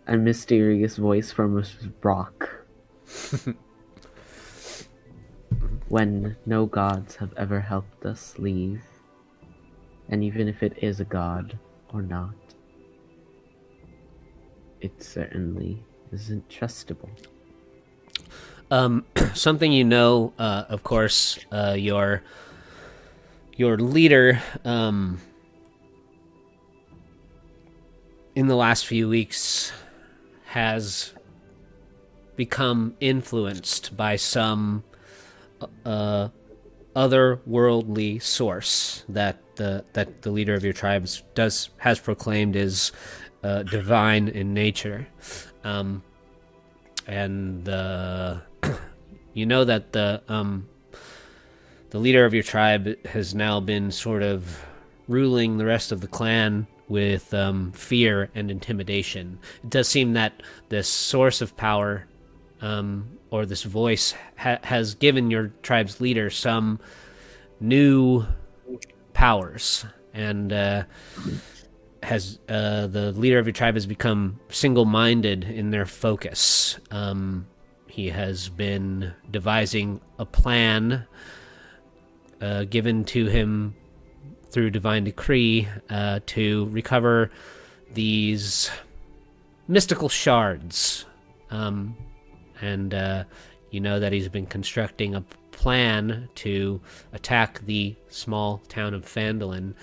A mysterious voice from a rock. When no gods have ever helped us leave, and even if it is a god or not, it certainly isn't trustable. Something of course, your leader, in the last few weeks has become influenced by some otherworldly source that the leader of your tribes has proclaimed is divine in nature, and you know that the leader of your tribe has now been sort of ruling the rest of the clan with fear and intimidation. It does seem that this source of power, or this voice, has given your tribe's leader some new powers, and has the leader of your tribe has become single-minded in their focus. He has been devising a plan given to him through divine decree to recover these mystical shards. And you know that he's been constructing a plan to attack the small town of Phandalin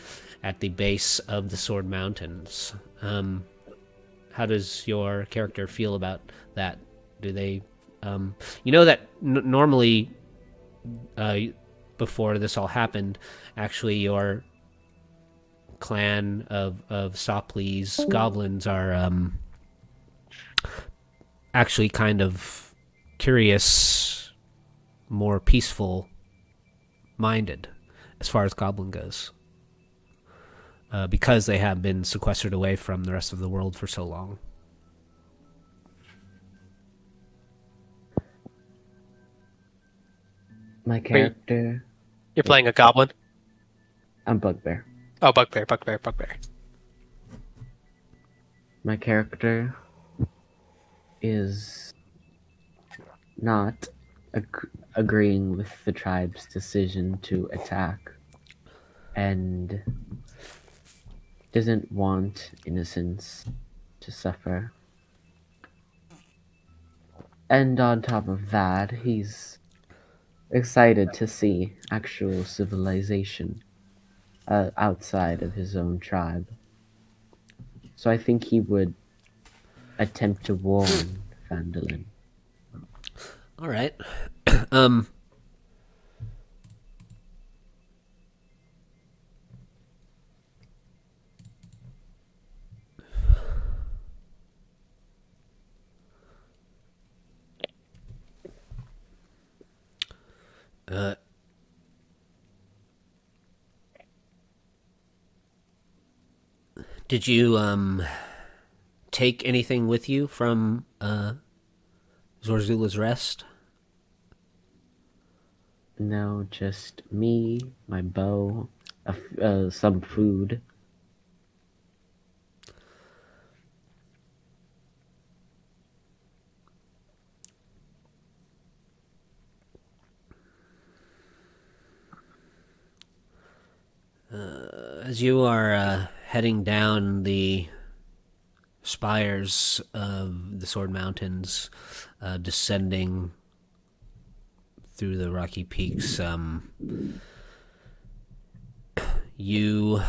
at the base of the Sword Mountains. How does your character feel about that? Do they... you know that normally, before this all happened, actually your clan of Sopley's goblins are actually kind of curious, more peaceful minded as far as Goblin goes, because they have been sequestered away from the rest of the world for so long. My character... You're playing a goblin? I'm Bugbear. Oh, Bugbear. My character is not agreeing with the tribe's decision to attack, and doesn't want innocents to suffer. And on top of that, he's excited to see actual civilization outside of his own tribe. So I think he would attempt to warn Phandalin. All right. Did you take anything with you from Zorzula's rest? No, just me, my bow, some food. As you are heading down the spires of the Sword Mountains, descending through the rocky peaks, you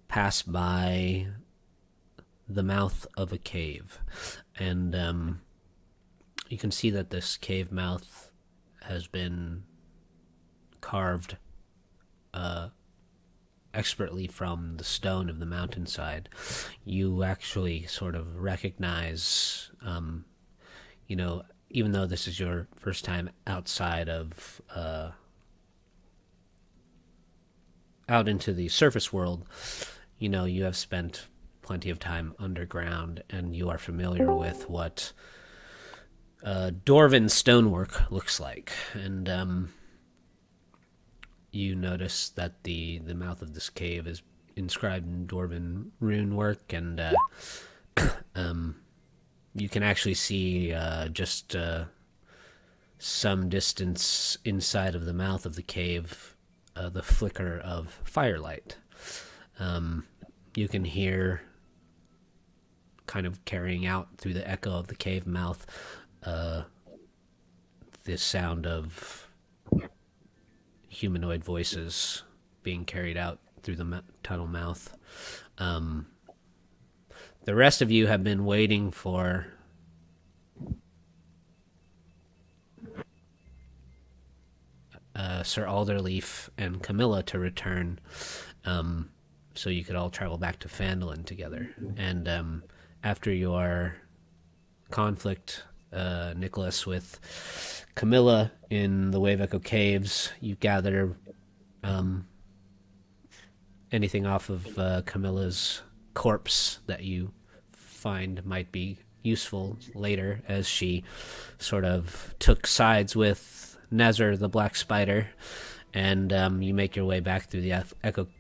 pass by the mouth of a cave, and you can see that this cave mouth has been carved expertly from the stone of the mountainside. You actually sort of recognize, even though this is your first time outside of out into the surface world, you have spent plenty of time underground, and you are familiar with what Dwarven stonework looks like. And you notice that the mouth of this cave is inscribed in Dwarven rune work, and You can actually see just some distance inside of the mouth of the cave, the flicker of firelight. You can hear, kind of carrying out through the echo of the cave mouth, this sound of humanoid voices being carried out through the tunnel mouth. The rest of you have been waiting for Sir Alderleaf and Camilla to return, so you could all travel back to Phandalin together. And after your conflict, Nicholas, with Camilla in the Wave Echo Caves, you gather anything off of Camilla's corpse that you find might be useful later, as she sort of took sides with Nezzer the Black Spider, and you make your way back through the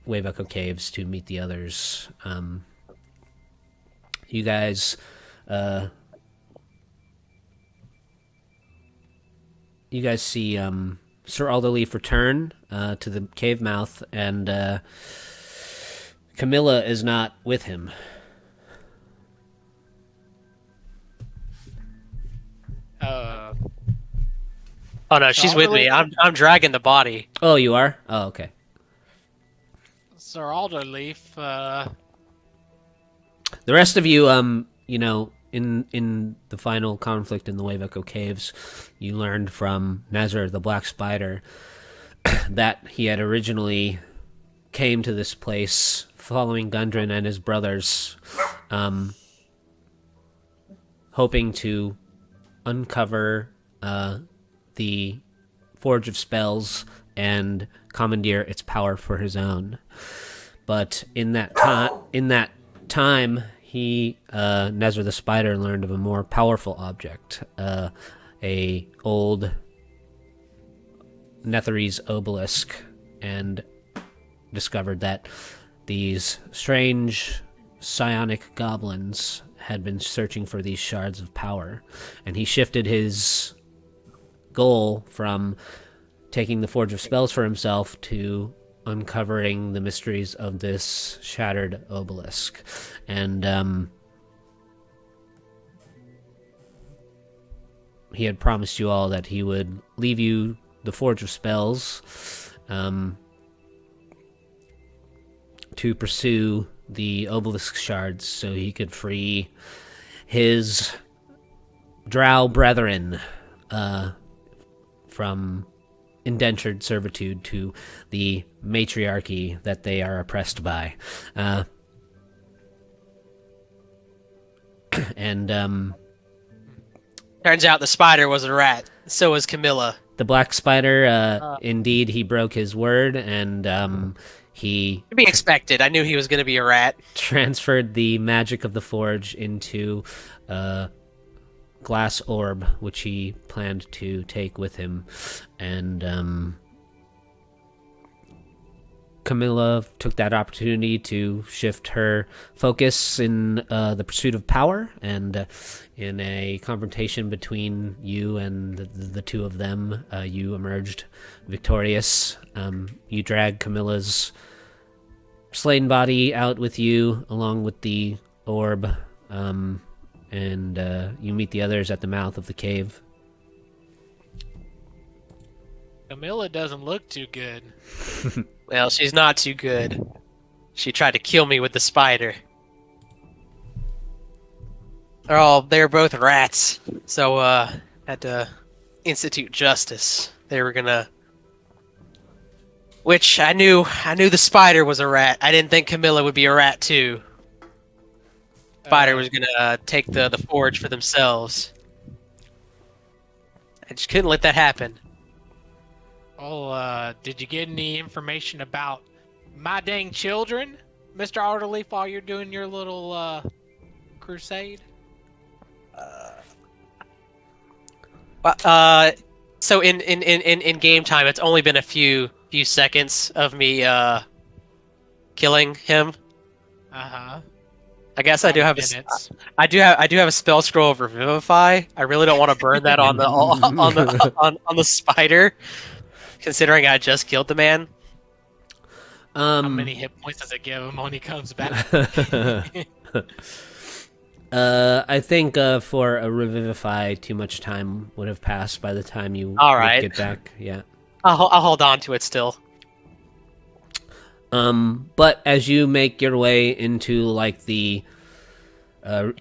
Wave Echo Caves to meet the others. You guys see Sir Alderleaf return to the cave mouth, and Camilla is not with him. Oh no, she's with me. I'm dragging the body. Oh, you are? Oh, okay. Sir Alderleaf, The rest of you, in the final conflict in the Wave Echo Caves, you learned from Nezzer the Black Spider that he had originally came to this place following Gundren and his brothers, hoping to uncover the Forge of Spells and commandeer its power for his own. But in that time, he, Nezzer the Spider, learned of a more powerful object, a old Netherese Obelisk, and discovered that these strange psionic goblins had been searching for these shards of power, and he shifted his goal from taking the Forge of Spells for himself to uncovering the mysteries of this shattered obelisk. And he had promised you all that he would leave you the Forge of Spells to pursue the obelisk shards so he could free his drow brethren from indentured servitude to the matriarchy that they are oppressed by. And Turns out the spider was a rat. So was Camilla. the Black Spider, indeed, he broke his word, and he To be expected. I knew he was going to be a rat. transferred the magic of the forge into glass orb, which he planned to take with him. And Camilla took that opportunity to shift her focus in the pursuit of power, and in a confrontation between you and the two of them, you emerged victorious. You dragged Camilla's slain body out with you, along with the orb, and you meet the others at the mouth of the cave. Camilla doesn't look too good. Well, she's not too good. She tried to kill me with the spider. They're both rats. So, had to institute justice. They were gonna... Which, I knew the spider was a rat. I didn't think Camilla would be a rat, too. Spider was gonna take the forge for themselves. I just couldn't let that happen. Well, did you get any information about my dang children, Mr. Alderleaf, while you're doing your little, crusade? So in game time, it's only been a few seconds of me killing him. Uh-huh. I guess I do have minutes. I do have a spell scroll of Revivify. I really don't want to burn that on the spider, considering I just killed the man. How many hit points does it give him when he comes back? I think for a revivify, too much time would have passed by the time you All would right. get back. Yeah. I'll hold on to it still. But as you make your way into like the,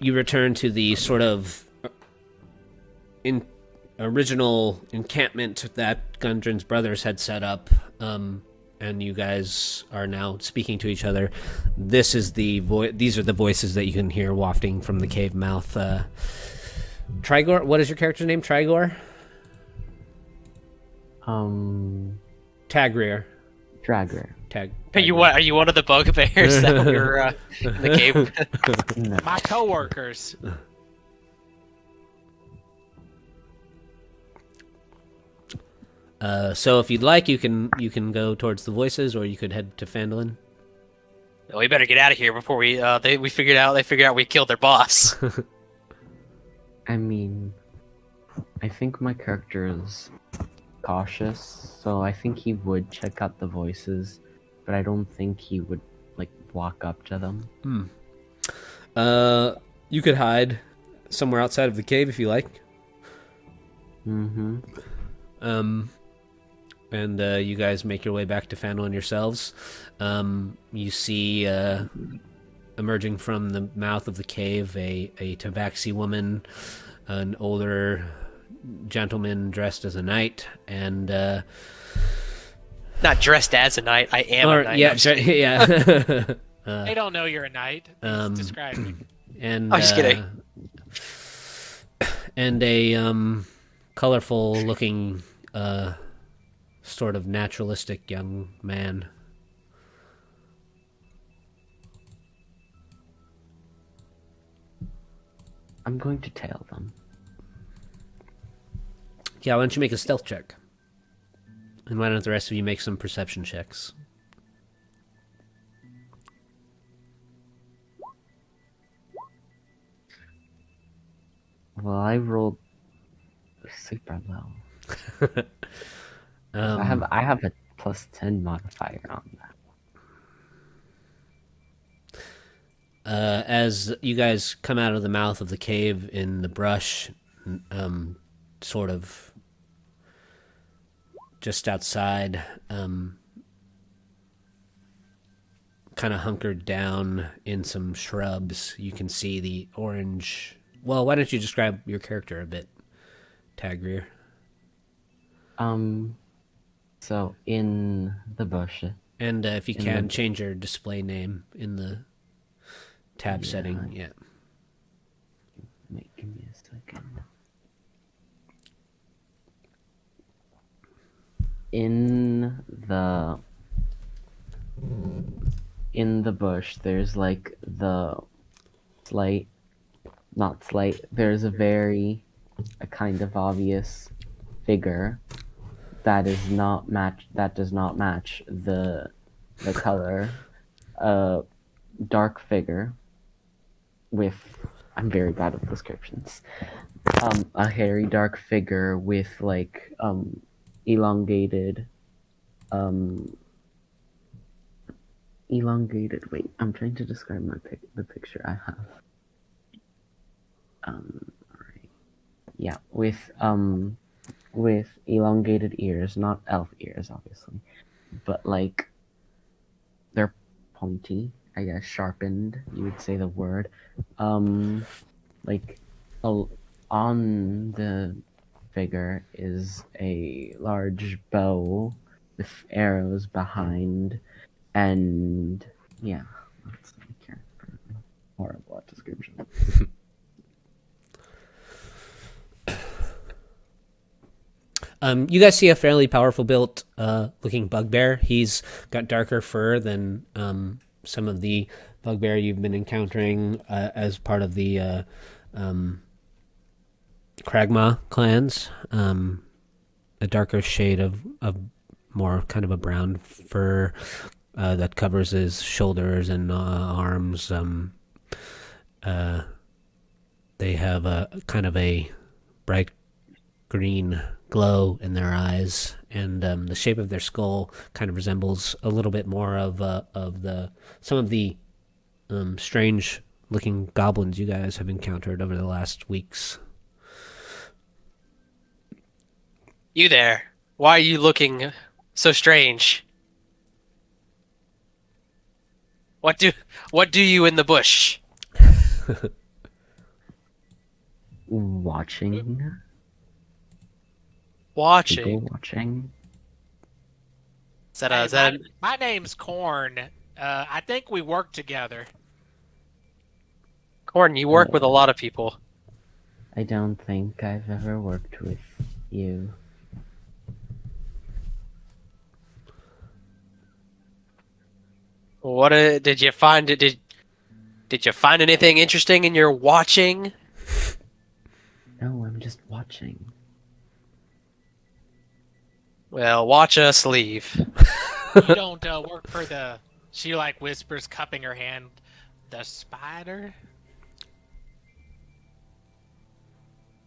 you return to the sort of original encampment that Gundren's brothers had set up. And you guys are now speaking to each other. This is these are the voices that you can hear wafting from the cave mouth. Trigor, what is your character's name? Trigor? Tagreer. Dragger. Are you one of the bugbears that were in the cave? No. My coworkers. So if you'd like, you can go towards the voices, or you could head to Phandalin. We better get out of here before they figured out we killed their boss. I mean, I think my character is cautious, so I think he would check out the voices, but I don't think he would like walk up to them. You could hide somewhere outside of the cave if you like. Mm-hmm. And you guys make your way back to Phandalin yourselves. You see emerging from the mouth of the cave a tabaxi woman, an older gentleman dressed as a knight, and Not dressed as a knight. I am a knight. Yeah. They don't know you're a knight. Please describe me. And I'm just kidding. And a colorful looking sort of naturalistic young man. I'm going to tail them. Yeah, why don't you make a stealth check? And why don't the rest of you make some perception checks? Well, I rolled super low. I have a +10 modifier on that. As you guys come out of the mouth of the cave in the brush, sort of just outside, kind of hunkered down in some shrubs, you can see the orange. Well, why don't you describe your character a bit, Tagreer? So in the bush. And if you can, change your display name in the tab setting. Yeah. Give me a second. In the bush, there's like there's a kind of obvious figure that does not match the color. Dark figure with, I'm very bad at descriptions. A hairy dark figure with like elongated. Wait, I'm trying to describe the picture I have. Alright. Yeah, with elongated ears, not elf ears, obviously, but like they're pointy, I guess, sharpened. You would say the word. Like on the figure is a large bow with arrows behind, and yeah, that's my character. Horrible at description. You guys see a fairly powerful built looking bugbear. He's got darker fur than some of the bugbear you've been encountering as part of the Kragma clans. A darker shade of more kind of a brown fur that covers his shoulders and arms. They have a kind of a bright green glow in their eyes, and the shape of their skull kind of resembles a little bit more of some of the strange looking goblins you guys have encountered over the last weeks. You there? Why are you looking so strange? What do you in the bush? Watching. Watching. People watching. Is that My name's Corn. I think we work together. Corn? You work with a lot of people. I don't think I've ever worked with you. What did you find? Did you find anything interesting in your watching? No, I'm just watching. Well, watch us leave. You don't work for the... She, like, whispers, cupping her hand. The spider?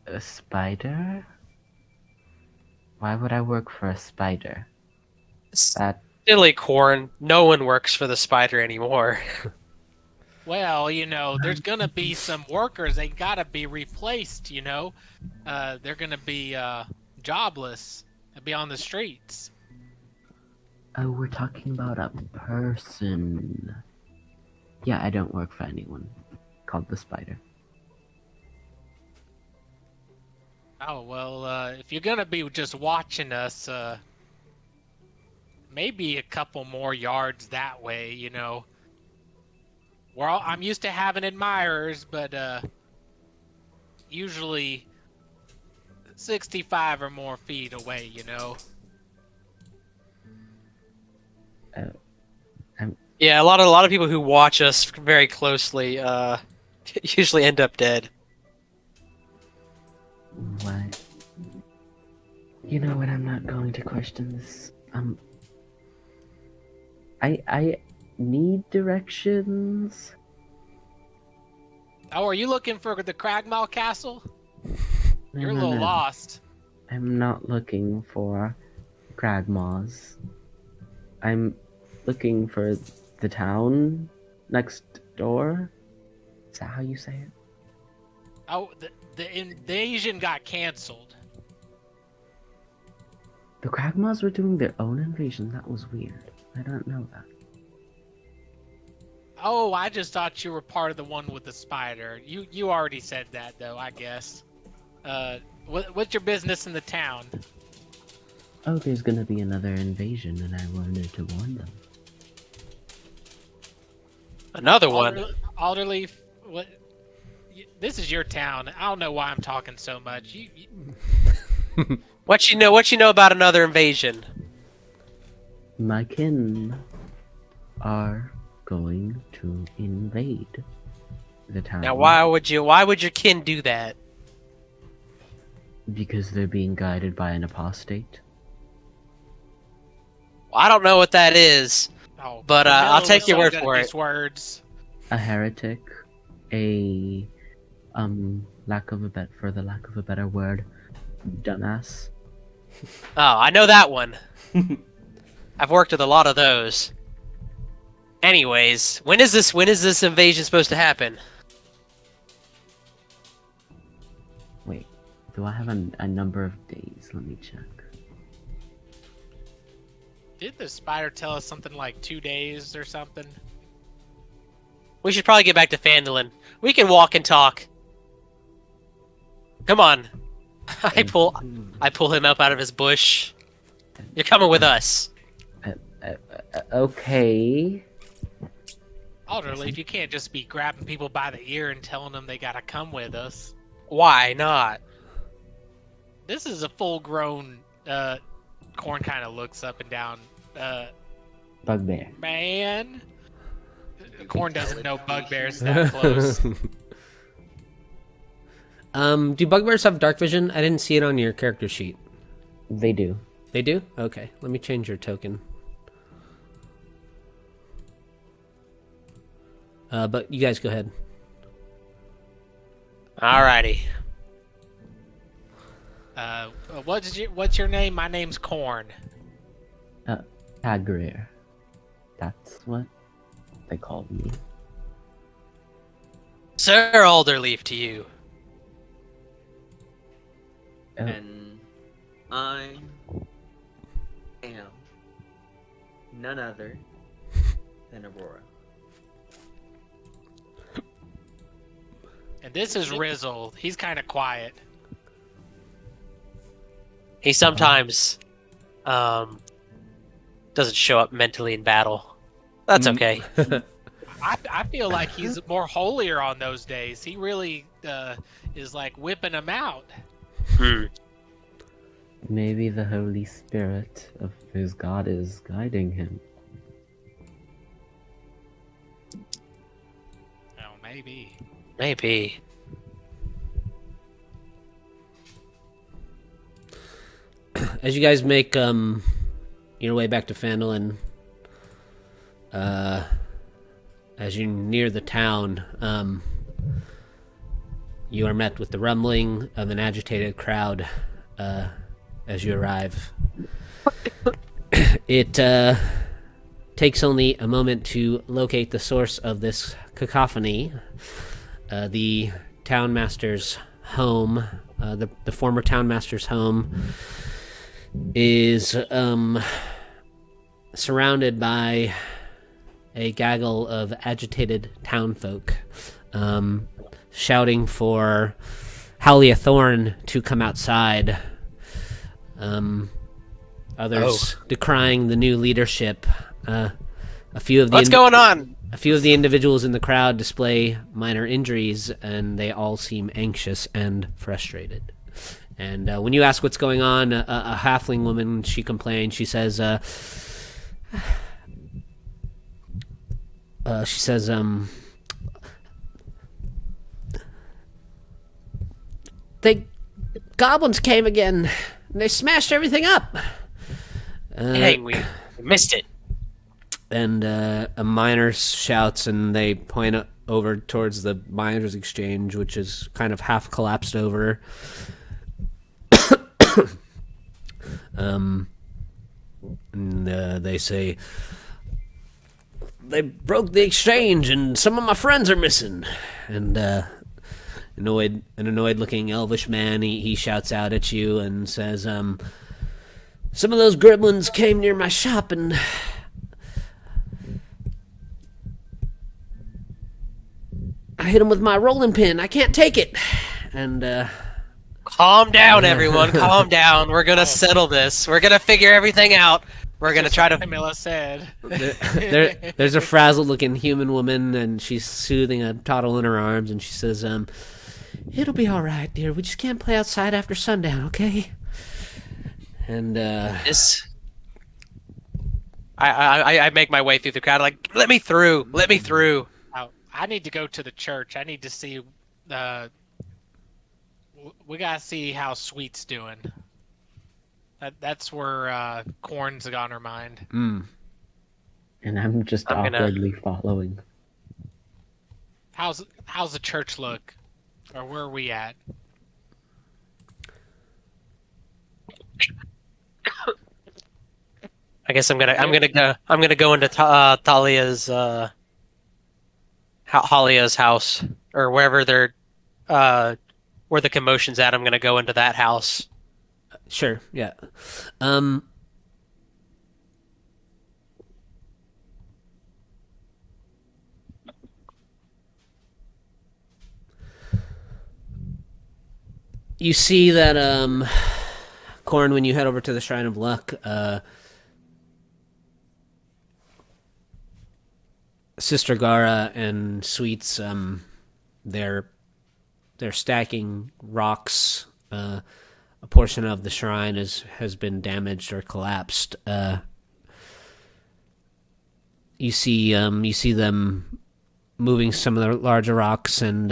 A spider? Why would I work for a spider? That Silly Corn. No one works for the spider anymore. Well, there's gonna be some workers. They gotta be replaced, They're gonna be jobless and be on the streets. oh, we're talking about a person. Yeah, I don't work for anyone called the spider. Oh, well, if you're gonna be just watching us, maybe a couple more yards that way, I'm used to having admirers, but usually 65 or more feet away, Yeah, a lot of people who watch us very closely usually end up dead. What? You know what? I'm not going to question this. I need directions. Oh, are you looking for the Cragmaw Castle? No, You're a no, little no. lost. I'm not looking for Cragmaws. I'm looking for the town next door. Is that how you say it? Oh, the invasion got canceled. The Cragmaws were doing their own invasion. That was weird. I don't know that. Oh, I just thought you were part of the one with the spider. You already said that, though, I guess. What's your business in the town? Oh, there's gonna be another invasion, and I wanted to warn them. Another one. Alderleaf, what? This is your town. I don't know why I'm talking so much. What you know about another invasion? My kin are going to invade the town. Now, why would your kin do that? Because they're being guided by an apostate. Well, I don't know what that is, Oh, but I'll take your word for it. These words. A heretic, a for the lack of a better word, dumbass. Oh, I know that one. I've worked with a lot of those. Anyways, when is this invasion supposed to happen? Wait, do I have a number of days? Let me check. Did the spider tell us something like 2 days or something? We should probably get back to Phandalin. We can walk and talk. Come on. I pull him up out of his bush. You're coming with us. Okay. Alderleaf, you can't just be grabbing people by the ear and telling them they gotta come with us. Why not? This is a full-grown, Corn kind of looks up and down, Bugbear. man. Corn doesn't know bugbears that close. Do bugbears have dark vision? I didn't see it on your character sheet. They do. They do? Okay, let me change your token. But you guys go ahead. Alrighty. What's your name? My name's Corn. Tagreer. That's what they called me. Sir Alderleaf to you. Oh, And I am none other than Aurora. And this is Rizzle. He's kind of quiet. He sometimes doesn't show up mentally in battle. That's okay. I feel like he's more holier on those days. He really is like whipping them out. maybe the Holy Spirit of his god is guiding him. Oh, maybe. Maybe. As you guys make your way back to Phandalin, as you near the town, you are met with the rumbling of an agitated crowd as you arrive. It takes only a moment to locate the source of this cacophony. The townmaster's home, the former townmaster's home, is surrounded by a gaggle of agitated townfolk, shouting for Howlia Thorn to come outside. Others decrying the new leadership. A few of the What's going on? A few of the individuals in the crowd display minor injuries, and they all seem anxious and frustrated. And when you ask what's going on, a halfling woman, she complains. She says, the goblins came again. And they smashed everything up. Dang, we missed it. And a miner shouts, and they point over towards the miners' exchange, which is kind of half collapsed over. And they say, they broke the exchange, and some of my friends are missing. And an annoyed-looking elvish man, he shouts out at you and says, some of those gremlins came near my shop, and I hit him with my rolling pin. I can't take it. And Calm down, everyone. Calm down. We're gonna settle this. We're gonna figure everything out. We're gonna try to. Camilla said. there's a frazzled-looking human woman, and she's soothing a toddle in her arms, and she says, it'll be all right, dear. We just can't play outside after sundown, okay? And This. I make my way through the crowd. Like, let me through. Let me through. Oh, I need to go to the church. I need to see. We gotta see how Sweet's doing. That's where Corn's on her mind. And I'm just I'm gonna- awkwardly following. How's the church look, or where are we at? I guess I'm gonna go into Thalia's Halia's house, or wherever they're where the commotion's at. I'm gonna go into that house. sure, yeah. You see that, Corn, when you head over to the Shrine of Luck, Sister Gara and Sweets, they're stacking rocks. A portion of the shrine has been damaged or collapsed. You see them moving some of the larger rocks, and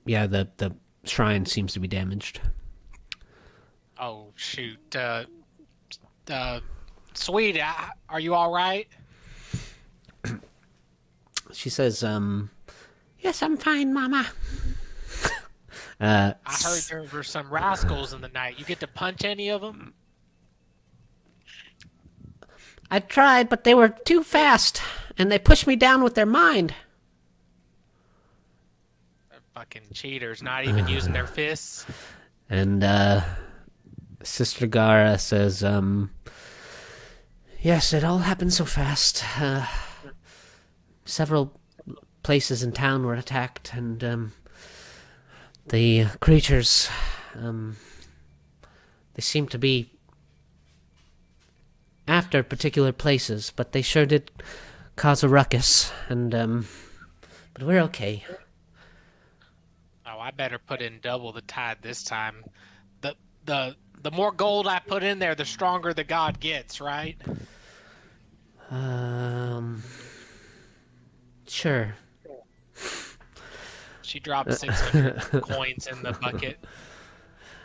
yeah, the shrine seems to be damaged. Oh shoot! Sweet, are you all right? She says, "Yes, I'm fine, Mama." I heard there were some rascals in the night. You get to punch any of them? I tried, but they were too fast, and they pushed me down with their mind. They're fucking cheaters, not even using their fists. And Sister Gara says, "Yes, it all happened so fast. Several places in town were attacked, and the creatures, they seem to be after particular places, but they sure did cause a ruckus, and but we're okay." Oh, I better put in double the tide this time. The more gold I put in there, the stronger the god gets, right? Sure. She dropped 600 coins in the bucket.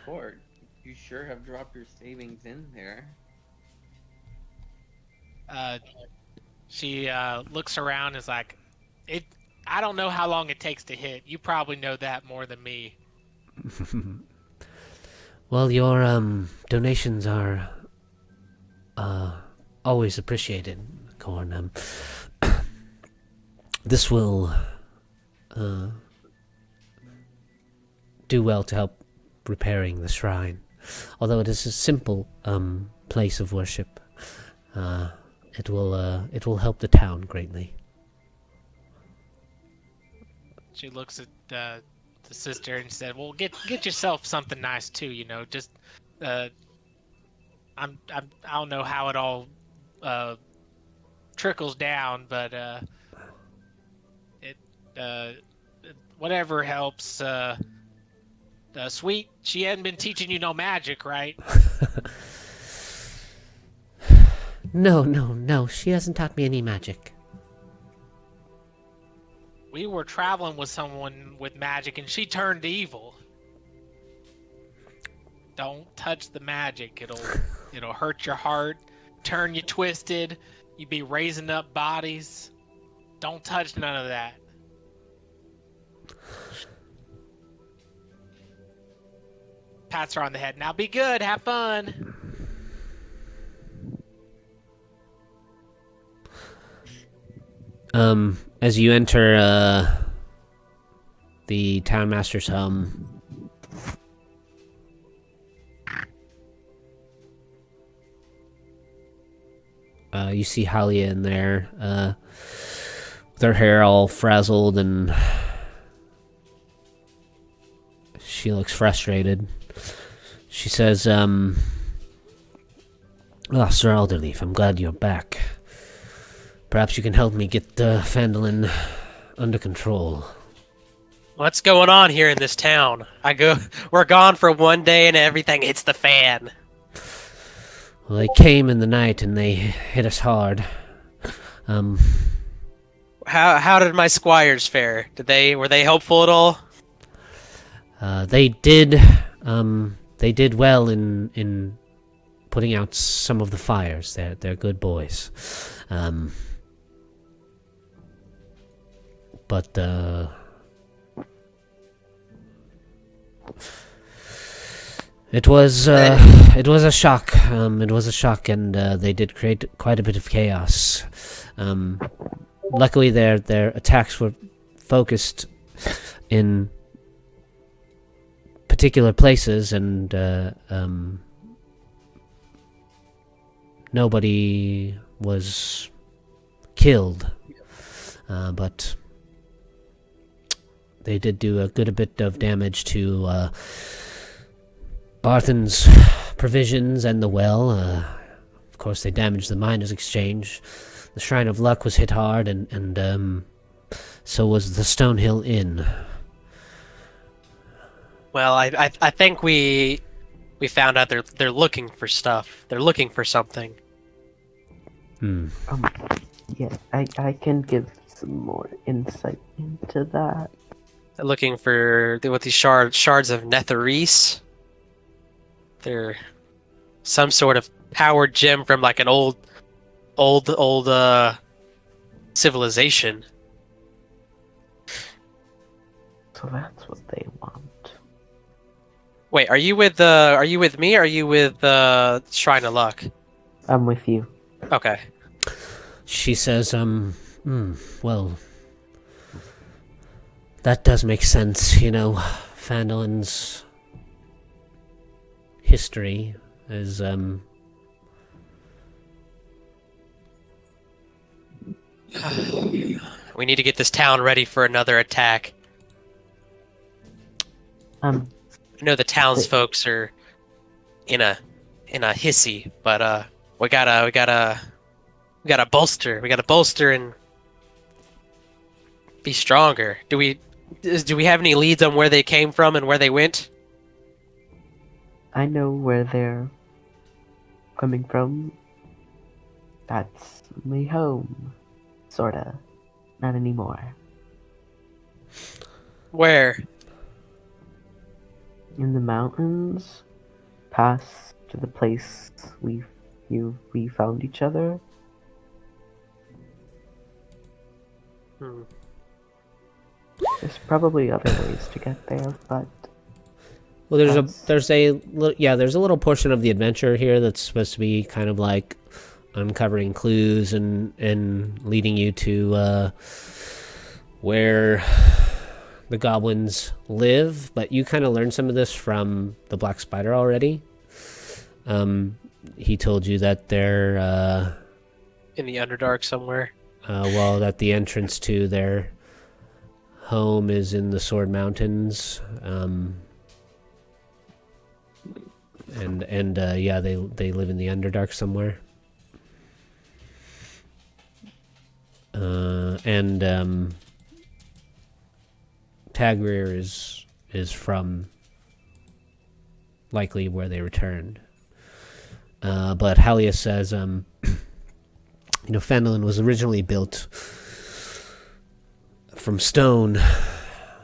Lord, you sure have dropped your savings in there. She looks around and is like, I don't know how long it takes to hit. You probably know that more than me. Well, your donations are always appreciated, Corn. This will do well to help repairing the shrine. Although it is a simple place of worship, it will help the town greatly. She looks at the sister and said, "Well, get yourself something nice too. You know, just I don't know how it all trickles down, but it whatever helps." Sweet, she hadn't been teaching you no magic, right? No. She hasn't taught me any magic. We were traveling with someone with magic, and she turned evil. Don't touch the magic; it'll hurt your heart, turn you twisted. You be raising up bodies. Don't touch none of that. Pats her on the head. Now be good. Have fun. As you enter the townmaster's home, you see Halia in there, with her hair all frazzled, and she looks frustrated. She says, Sir Alderleaf, I'm glad you're back. Perhaps you can help me get Phandalin under control. What's going on here in this town? We're gone for one day and everything hits the fan. Well, they came in the night and they hit us hard. How did my squires fare? Were they helpful at all? They did well in putting out some of the fires. They're good boys. But it was a shock. It was a shock, and they did create quite a bit of chaos. Luckily, their attacks were focused in particular places, and nobody was killed. But they did do a good bit of damage to Barthen's provisions and the well. Of course, they damaged the Miners' Exchange. The Shrine of Luck was hit hard, and so was the Stonehill Inn. Well, I think we found out they're looking for stuff. They're looking for something. Yeah, I can give some more insight into that. They're looking for these shards of Netherese. They're some sort of powered gem from like an old civilization. So that's what they want. Wait, are you with me? Or are you with Shrine of Luck? I'm with you. Okay. She says, well, that does make sense, you know. Phandalin's history is, We need to get this town ready for another attack. Um, I know the townsfolk are in a hissy, but we gotta bolster. We gotta bolster and be stronger. Do we have any leads on where they came from and where they went? I know where they're coming from. That's my home. Sorta. Not anymore. Where? In the mountains, past to the place we found each other. Hmm. There's probably other ways to get there, but well, that's- there's a little portion of the adventure here that's supposed to be kind of like uncovering clues and leading you to where the goblins live, but you kind of learned some of this from the Black Spider already. He told you that they're In the Underdark somewhere. well, that the entrance to their home is in the Sword Mountains. And yeah, they live in the Underdark somewhere. And Tagrir is from likely where they returned. But Halia says, you know, Phandalin was originally built from stone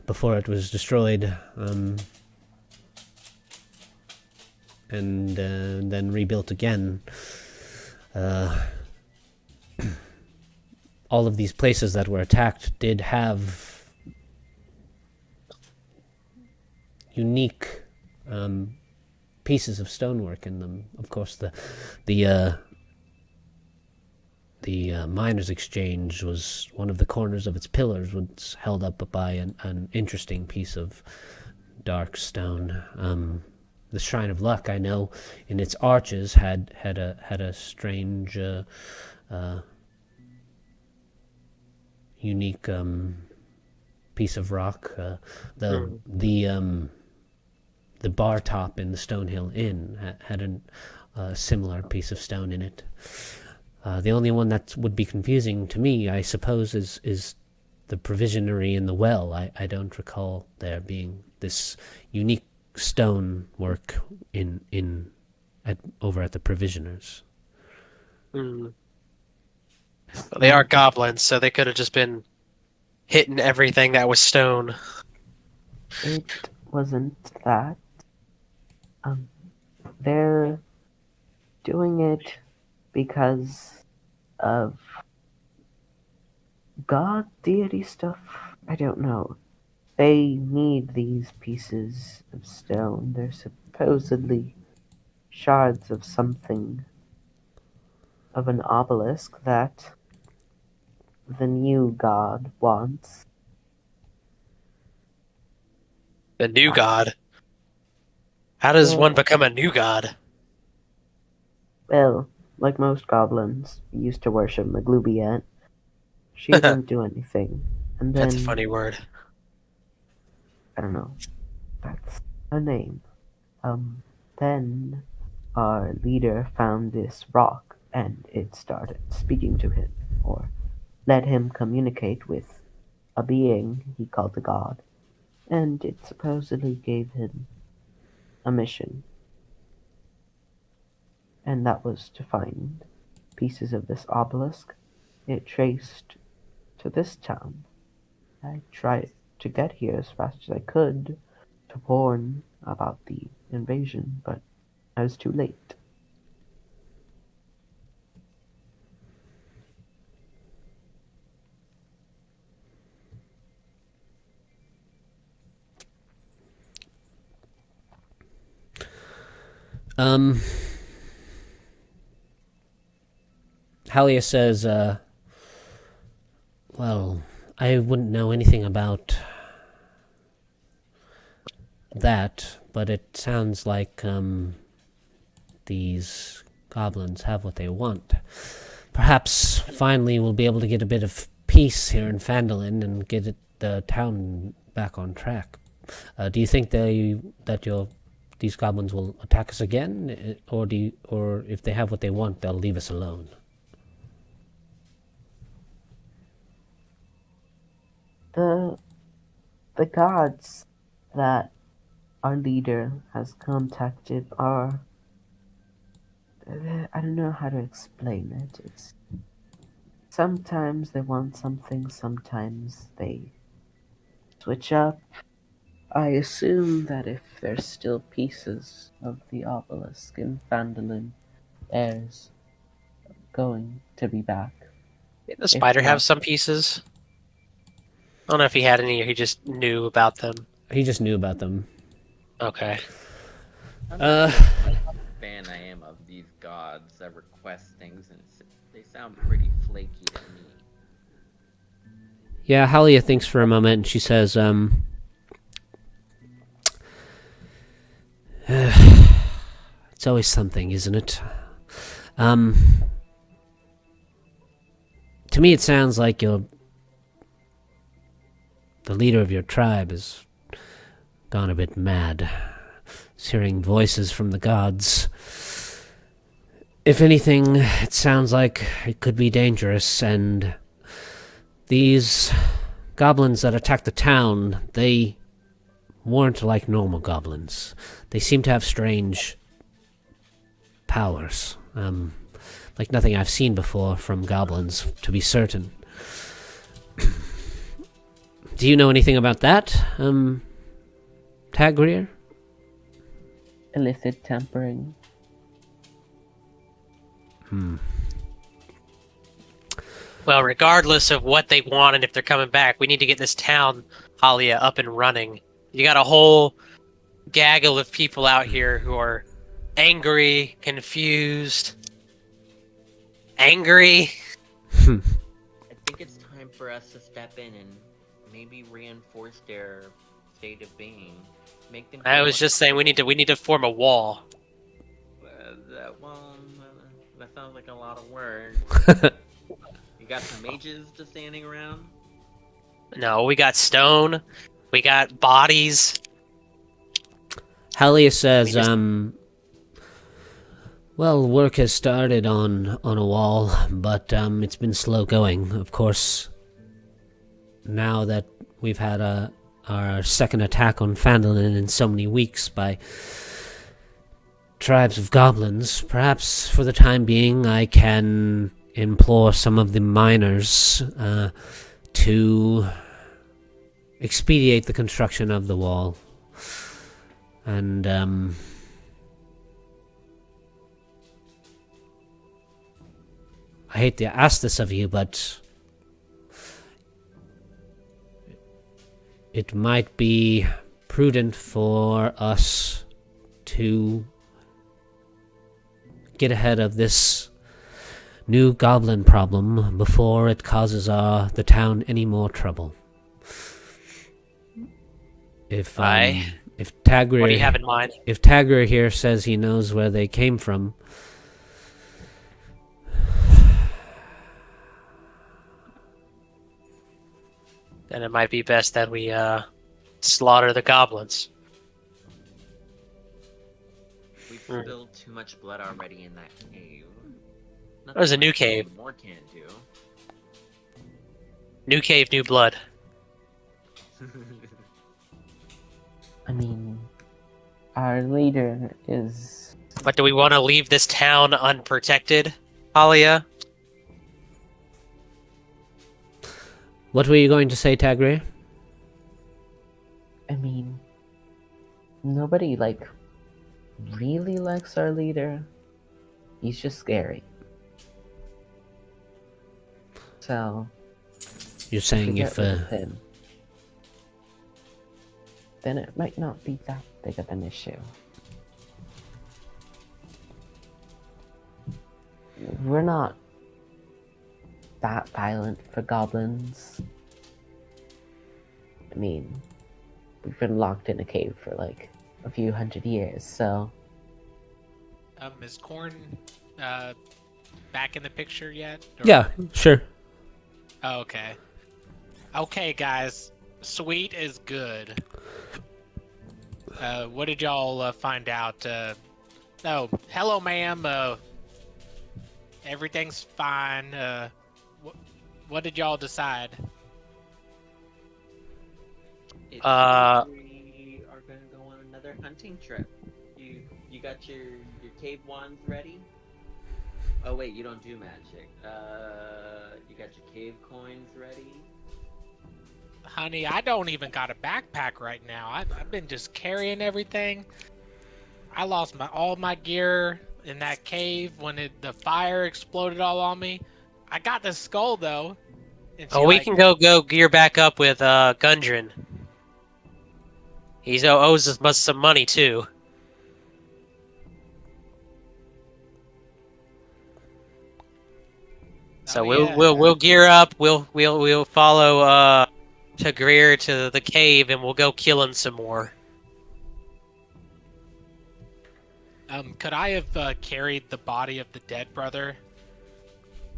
before it was destroyed, and then rebuilt again. All of these places that were attacked did have unique pieces of stonework in them. Of course, the miners' exchange was one of the corners of its pillars, was held up by an interesting piece of dark stone. The Shrine of Luck, I know, in its arches had a strange, unique piece of rock. The bar top in the Stonehill Inn had a similar piece of stone in it. The only one that would be confusing to me, I suppose, is the provisionary in the well. I don't recall there being this unique stone work over at the provisioners. Well, they are goblins, so they could have just been hitting everything that was stone. it wasn't that. They're doing it because of god deity stuff. I don't know. They need these pieces of stone. They're supposedly shards of something, of an obelisk that the new god wants. The new god. How does Yeah. one become a new god? Well, like most goblins, we used to worship Maglubiet. She didn't do anything. And then, That's a funny word. I don't know, that's her name. Then our leader found this rock and it started speaking to him, or let him communicate with a being he called a god, and it supposedly gave him a mission, and that was to find pieces of this obelisk. It traced to this town. I tried to get here as fast as I could to warn about the invasion, but I was too late. Halia says, well, I wouldn't know anything about that, but it sounds like, these goblins have what they want. Perhaps finally we'll be able to get a bit of peace here in Phandalin and get the town back on track. Do you think these goblins will attack us again, or if they have what they want, they'll leave us alone? The gods that our leader has contacted are, I don't know how to explain it. It's sometimes they want something, sometimes they switch up. I assume that if there's still pieces of the obelisk in Phandalin, there's going to be back. Did the spider have some pieces? I don't know if he had any or he just knew about them. He just knew about them. Okay. How fan I am of these gods that request things, and they sound pretty flaky to me. Yeah, Halia thinks for a moment, and she says, it's always something, isn't it? To me it sounds like the leader of your tribe has gone a bit mad. He's hearing voices from the gods. If anything, it sounds like it could be dangerous, and these goblins that attacked the town, they weren't like normal goblins. They seem to have strange powers. Like nothing I've seen before from goblins, to be certain. Do you know anything about that, Tagrier? Illicit tampering. Well, regardless of what they want and if they're coming back, we need to get this town, Halia, up and running. You got a whole gaggle of people out here who are angry, confused, angry. I think it's time for us to step in and maybe reinforce their state of being. Make them. I was just saying we need to form a wall. That sounds like a lot of work. You got some mages just standing around? No, we got stone, we got bodies. Halia says, well, work has started on a wall, but it's been slow going. Of course, now that we've had our second attack on Phandalin in so many weeks by tribes of goblins, perhaps for the time being I can implore some of the miners to expedite the construction of the wall. And I hate to ask this of you, but it might be prudent for us to get ahead of this new goblin problem before it causes the town any more trouble. If Tagrier, What do you have in mind? If Tagrier here says he knows where they came from, Then it might be best that we slaughter the goblins. We've spilled too much blood already in that cave. There's a new cave. More can't do. New cave, new blood. I mean, our leader is... But do we want to leave this town unprotected, Halia? what were you going to say, Tagrier? I mean, nobody, really likes our leader. He's just scary. So... You're saying get if rid of him, then it might not be that big of an issue. we're not that violent for goblins. I mean, we've been locked in a cave for like a few hundred years, so Is Corn back in the picture yet? Or- Yeah, sure. Oh, okay. Okay, guys. Sweet is good. What did y'all find out? Oh, hello, ma'am. Everything's fine. What did y'all decide? It Uh, seems we are gonna go on another hunting trip. You got your cave wands ready? Oh wait, you don't do magic. You got your cave coins ready? Honey, I don't even got a backpack right now. I've been just carrying everything. I lost all my gear in that cave when the fire exploded all on me. I got the skull though. And oh, we can go gear back up with Gundren. He owes us some money too. So we'll gear up. We'll follow Tagreer to the cave, and we'll go killing some more. Could I have carried the body of the dead brother?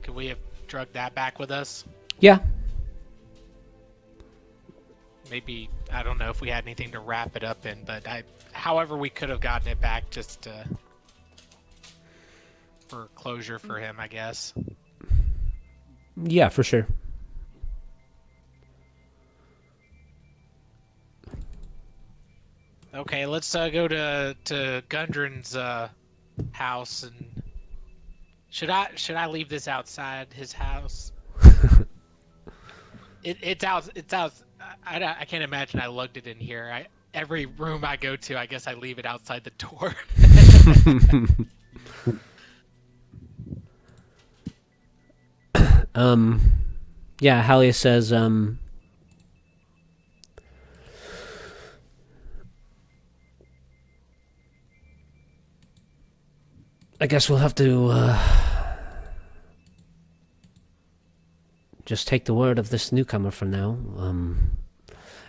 Could we have drugged that back with us? Yeah. Maybe, I don't know if we had anything to wrap it up in, but however we could have gotten it back just for closure for him, I guess. Yeah, for sure. Okay, let's go to Gundren's house, and should I leave this outside his house? It's out. I can't imagine I lugged it in here. Every room I go to, I guess I leave it outside the door. Yeah, Halia says, I guess we'll have to, just take the word of this newcomer for now.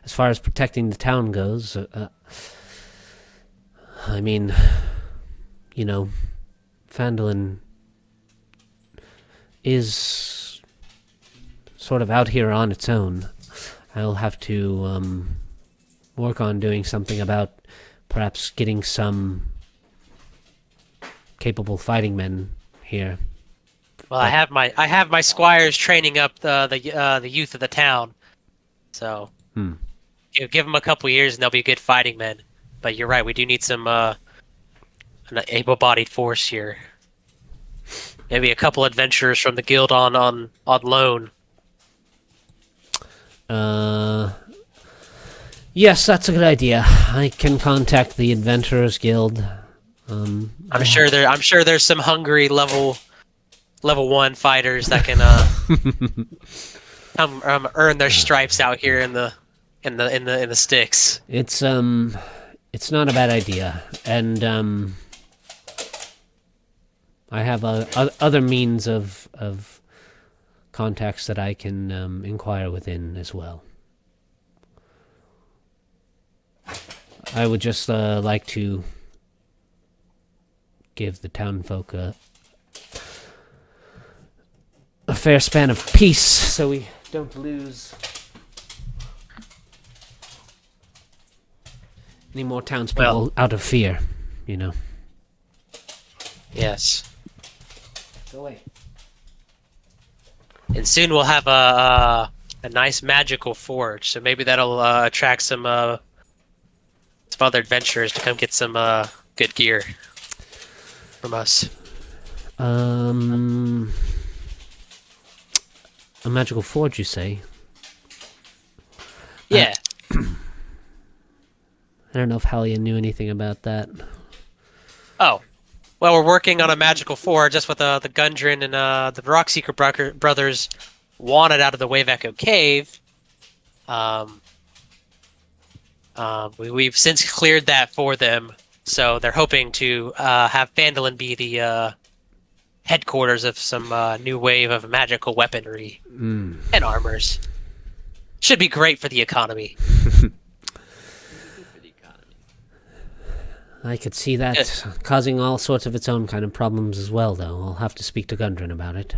As far as protecting the town goes, I mean, you know, Phandalin is sort of out here on its own. I'll have to work on doing something about perhaps getting some capable fighting men here. Well, I have my squires training up the youth of the town, so give them a couple years and they'll be good fighting men. But you're right, we do need some an able-bodied force here. Maybe a couple adventurers from the guild on loan. Yes, that's a good idea. I can contact the Adventurers Guild. I'm sure there's some hungry level 1 fighters that can come earn their stripes out here in the sticks. It's not a bad idea, and I have other means of contacts that I can inquire within as well. I would just like to give the townfolk a fair span of peace, so we don't lose any more townspeople out of fear, you know. Yes. Go away. And soon we'll have a nice magical forge, so maybe that'll attract some other adventurers to come get some good gear from us. A magical forge, you say? Yeah. I don't know if Halia knew anything about that. Oh. Well, we're working on a magical forge just with the Gundren and the Rockseeker brothers wanted out of the Wave Echo Cave. We've since cleared that for them, so they're hoping to have Phandalin be the headquarters of some new wave of magical weaponry Mm. and armors. Should be great for the economy. Good for the economy. I could see that causing all sorts of its own kind of problems as well, though. I'll have to speak to Gundren about it.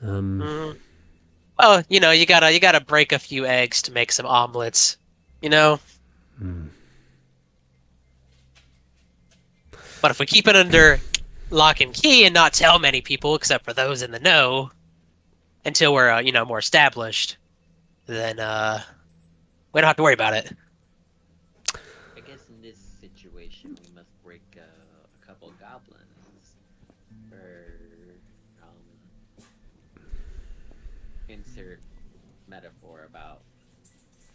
Well, you know, you gotta break a few eggs to make some omelets. You know. But if we keep it under lock and key and not tell many people, except for those in the know, until we're more established, then we don't have to worry about it. I guess in this situation, we must break a couple goblins, or insert metaphor about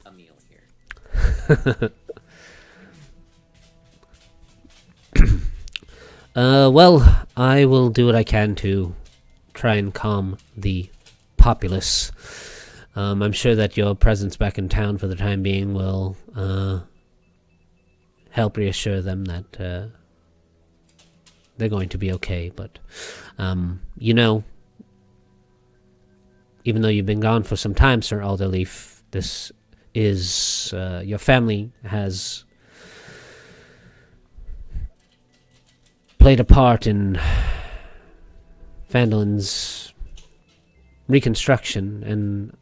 a meal here. Well, I will do what I can to try and calm the populace. I'm sure that your presence back in town for the time being will help reassure them that they're going to be okay. But, you know, even though you've been gone for some time, Sir Alderleaf, this is your family has played a part in Phandalin's reconstruction, and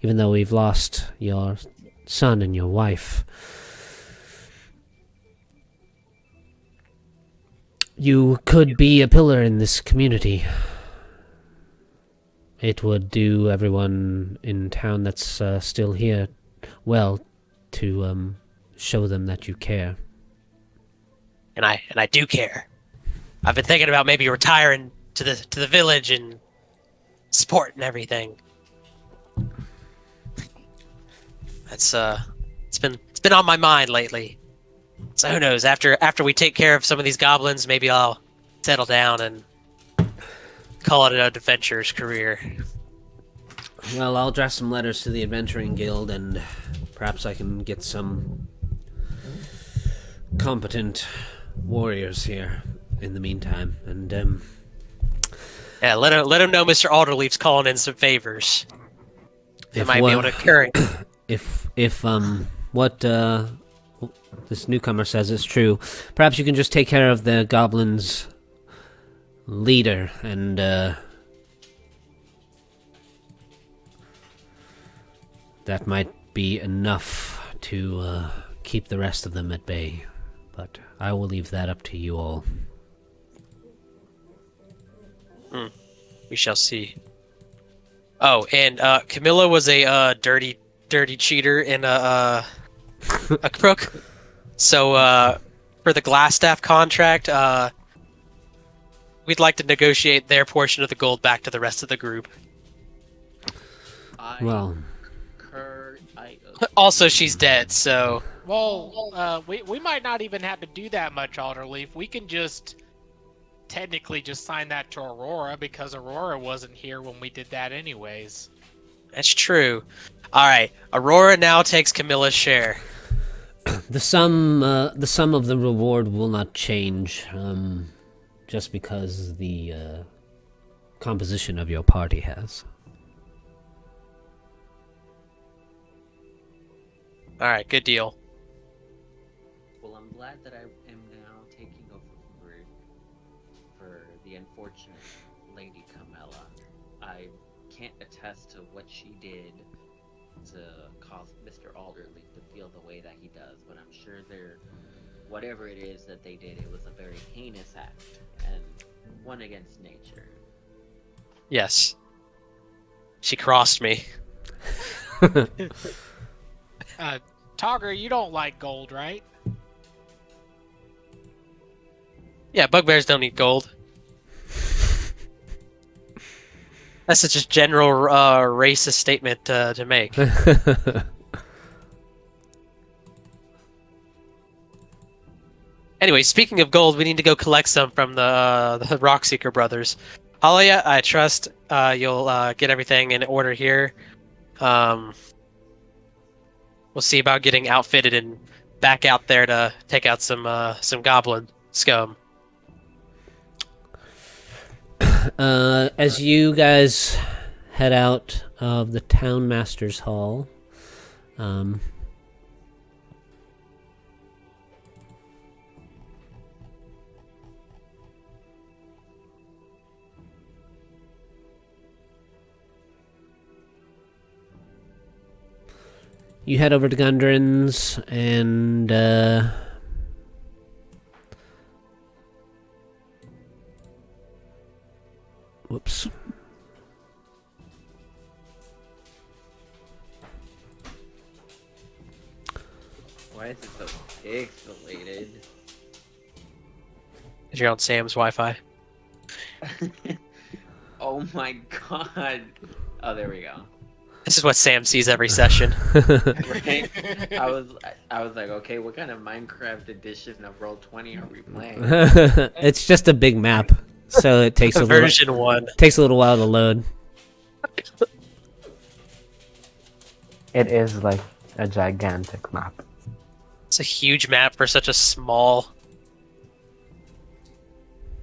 even though we've lost your son and your wife, you could be a pillar in this community. It would do everyone in town that's still here well to show them that you care. And I do care. I've been thinking about maybe retiring to the village and sport and everything. That's it's been on my mind lately. So who knows? After we take care of some of these goblins, maybe I'll settle down and call it an adventurer's career. Well, I'll draft some letters to the Adventuring Guild, and perhaps I can get some competent warriors here in the meantime. And Yeah, let him know Mr. Alderleaf's calling in some favors. He might be able to carry. If what this newcomer says is true, perhaps you can just take care of the goblins' leader, and that might be enough to keep the rest of them at bay. But I will leave that up to you all. We shall see. Oh, and Camilla was a dirty cheater and a crook. So for the Glasstaff contract, we'd like to negotiate their portion of the gold back to the rest of the group. Well, Also, she's dead, so Well, we might not even have to do that much, Alderleaf. We can just technically just sign that to Aurora, because Aurora wasn't here when we did that anyways. that's true. All right, Aurora now takes Camilla's share. the sum of the reward will not change, just because the composition of your party has. All right, good deal. Well, I'm glad that I am now taking over for the unfortunate Lady Camilla. I can't attest to what she did to cause Mr. Alderleaf to feel the way that he does, but I'm sure whatever it is that they did, it was a very heinous act, and one against nature. Yes. She crossed me. Togger, you don't like gold, right? Yeah, bugbears don't eat gold. That's such a general racist statement to make. Anyway, speaking of gold, we need to go collect some from the Rockseeker brothers. Halia, I trust you'll get everything in order here. We'll see about getting outfitted and back out there to take out some goblin scum. As you guys head out of the town master's hall, you head over to Gundren's and whoops. Why is it so pixelated? You're on Sam's Wi-Fi. Oh my god. Oh, there we go. This is what Sam sees every session. Right? I was like, okay, what kind of Minecraft edition of Roll20 are we playing? It's just a big map, so it takes a Version 1. takes a little while to load. It is like a gigantic map. It's a huge map for such a small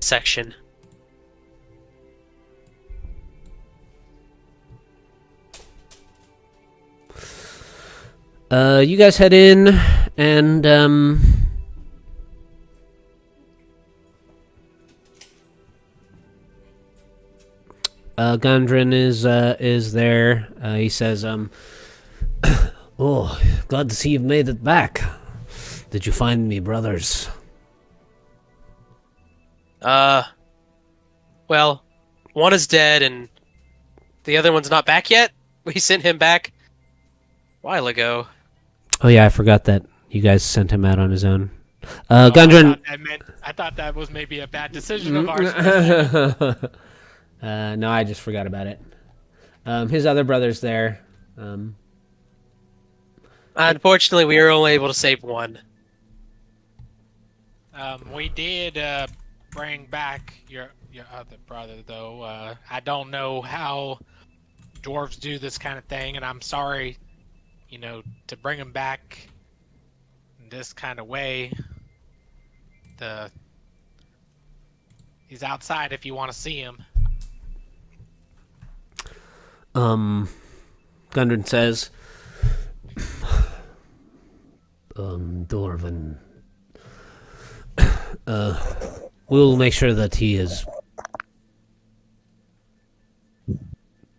section. You guys head in, and Gundren is there. He says, "Oh, glad to see you've made it back. Did you find me, brothers?" Well, one is dead and the other one's not back yet. We sent him back a while ago. Oh yeah, I forgot that you guys sent him out on his own. Oh, Gundren. I thought that was maybe a bad decision of ours. No, I just forgot about it. His other brother's there. Unfortunately, we were only able to save one. We did bring back your other brother, though. I don't know how dwarves do this kind of thing, and I'm sorry, to bring him back in this kind of way. He's outside if you want to see him. Gundren says, Dwarven, we'll make sure that he is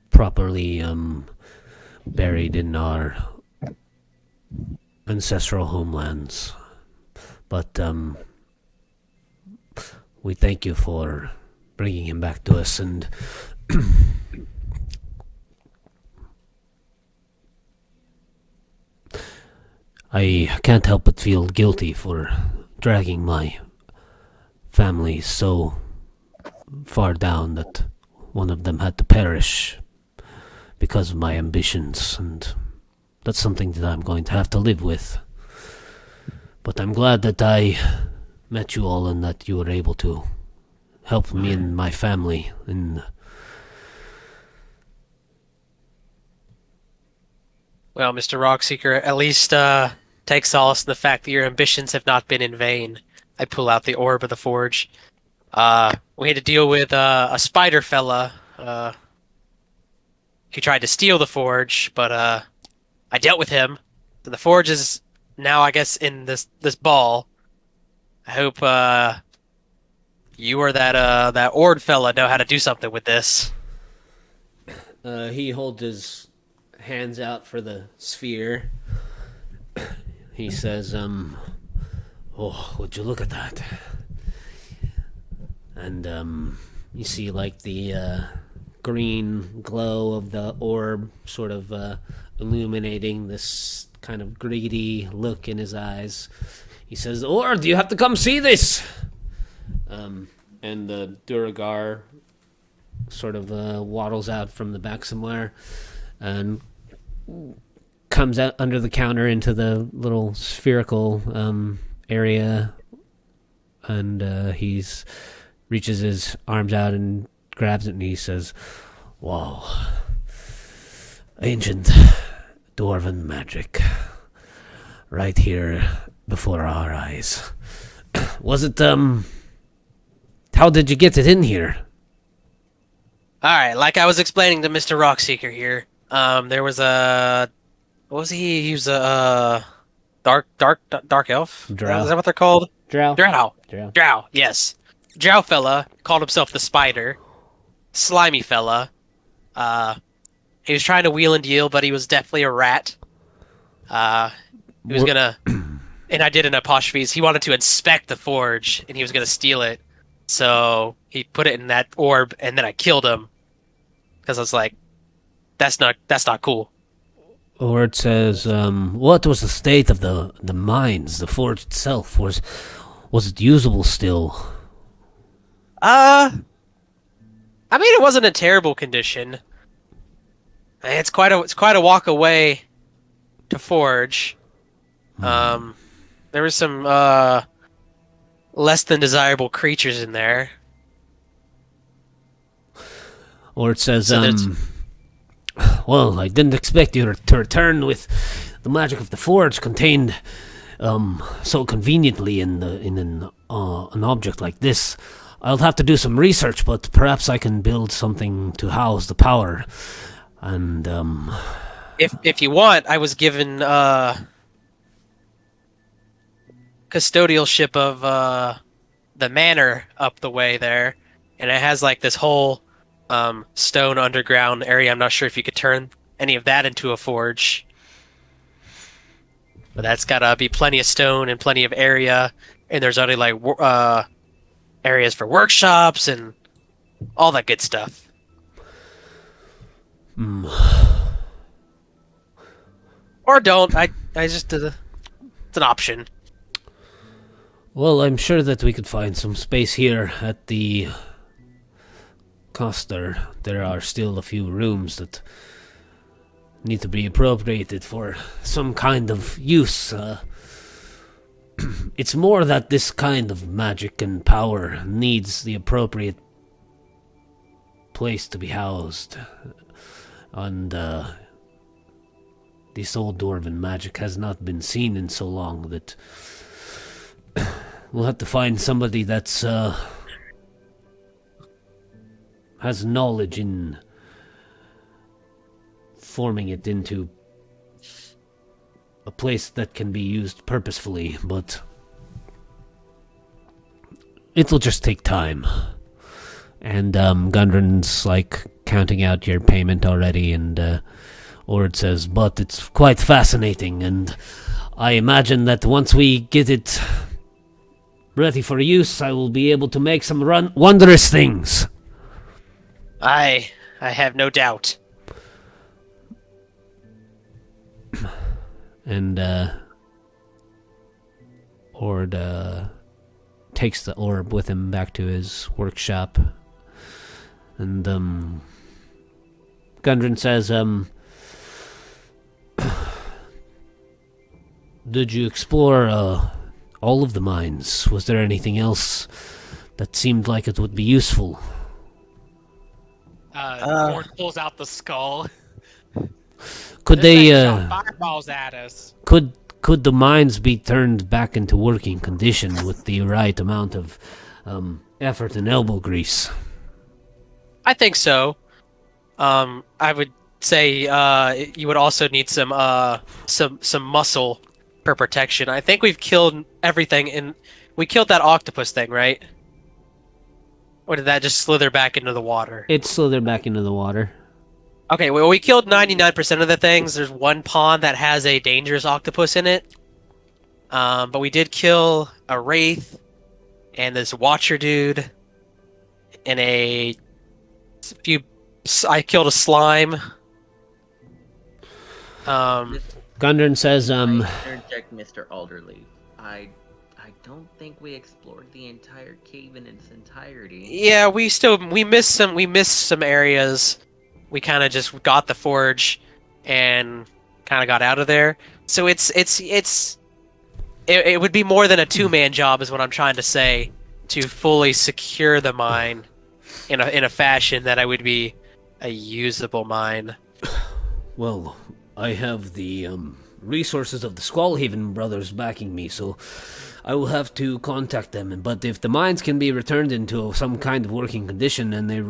properly, buried in our ancestral homelands. But, we thank you for bringing him back to us, and I can't help but feel guilty for dragging my family so far down that one of them had to perish because of my ambitions, and that's something that I'm going to have to live with. But I'm glad that I met you all and that you were able to help me and my family in... Well, Mr. Rockseeker, at least take solace in the fact that your ambitions have not been in vain. I pull out the orb of the forge. We had to deal with a spider fella. He tried to steal the forge, but I dealt with him. So the forge is now, I guess, in this ball. I hope you or that Ord fella know how to do something with this. He holds his hands out for the sphere. He says, oh, would you look at that? And you see like the green glow of the orb sort of illuminating this kind of greedy look in his eyes. He says, Ord, you have to come see this! And the Duragar sort of waddles out from the back somewhere and comes out under the counter into the little spherical area, and he's reaches his arms out and grabs it, and he says, wow, ancient dwarven magic right here before our eyes. Was it how did you get it in here? All right, like I was explaining to Mr. Rockseeker here, there was a what was he? He was a dark elf. Is Drow. that what they're called? Drow. Drow. Drow. Drow. Yes. Drow fella called himself the Spider. Slimy fella. Uh, he was trying to wheel and deal, but he was definitely a rat. He was gonna, and I did an apostrophes. He wanted to inspect the forge, and he was gonna steal it. So he put it in that orb, and then I killed him because I was like, that's not cool. Or it says, what was the state of the mines, the forge itself? Was it usable still? I mean, it wasn't a terrible condition. It's quite a walk away to forge. There was some less than desirable creatures in there. Or it says, So there's- well, I didn't expect you to return with the magic of the forge contained so conveniently in an object like this. I'll have to do some research, but perhaps I can build something to house the power. And If you want, I was given custodialship of the manor up the way there, and it has like this whole stone underground area. I'm not sure if you could turn any of that into a forge, but that's gotta be plenty of stone and plenty of area, and there's already like areas for workshops and all that good stuff. Or don't. I just did it's an option. well, I'm sure that we could find some space here at the Coster. There are still a few rooms that need to be appropriated for some kind of use. It's more that this kind of magic and power needs the appropriate place to be housed. And this old dwarven magic has not been seen in so long that we'll have to find somebody that's has knowledge in forming it into a place that can be used purposefully, but it'll just take time. And Gundren's like counting out your payment already, and Ord says, but it's quite fascinating, and I imagine that once we get it ready for use, I will be able to make some wondrous things. I have no doubt. And Ord takes the orb with him back to his workshop. And Gundren says, did you explore all of the mines? Was there anything else that seemed like it would be useful? Gord pulls out the skull. Could This they thing shot fireballs at us. could the mines be turned back into working condition with the right amount of effort and elbow grease? I think so. I would say you would also need some muscle for protection. I think we've killed everything, and we killed that octopus thing, right? Or did that just slither back into the water? It slithered back into the water. Okay, well, we killed 99% of the things. There's one pond that has a dangerous octopus in it. But we did kill a wraith, and this watcher dude, and I killed a slime. Gundren says, I interject, Mr. Alderleaf. I don't think we explored the entire cave in its entirety. Yeah, we missed some areas. We kind of just got the forge and kind of got out of there. So it would be more than a two-man job, is what I'm trying to say, to fully secure the mine in a fashion that I would be a usable mine. well, I have the resources of the Squallhaven brothers backing me, so I will have to contact them. But if the mines can be returned into some kind of working condition and they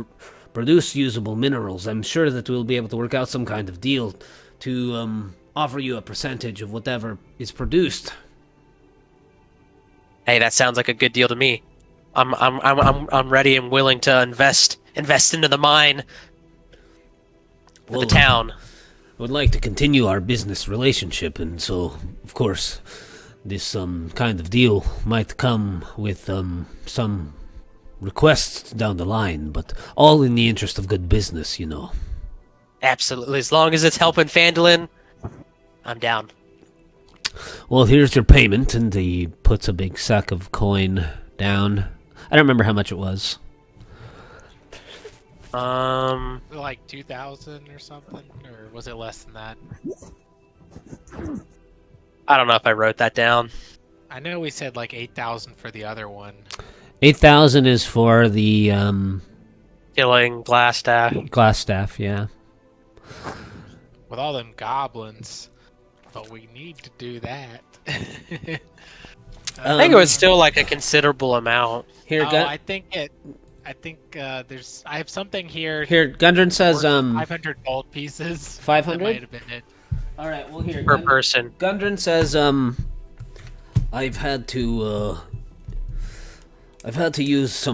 produce usable minerals. I'm sure that we'll be able to work out some kind of deal to offer you a percentage of whatever is produced. Hey, that sounds like a good deal to me. I'm ready and willing to invest into the mine for the town. I would like to continue our business relationship, and so, of course, this kind of deal might come with some requests down the line, but all in the interest of good business, you know. Absolutely, as long as it's helping Phandalin, I'm down. Well, here's your payment, and he puts a big sack of coin down. I don't remember how much it was. Like 2,000 or something, or was it less than that? I don't know if I wrote that down. I know we said like 8,000 for the other one. 8,000 is for the Killing Glasstaff. Glasstaff, yeah. With all them goblins, but we need to do that. I think it was still like a considerable amount. Here, I think there's. I have something here. Here, Gundren says 500 gold pieces. 500? That might have been it. All right, well here Per person. Gundren says I've had to use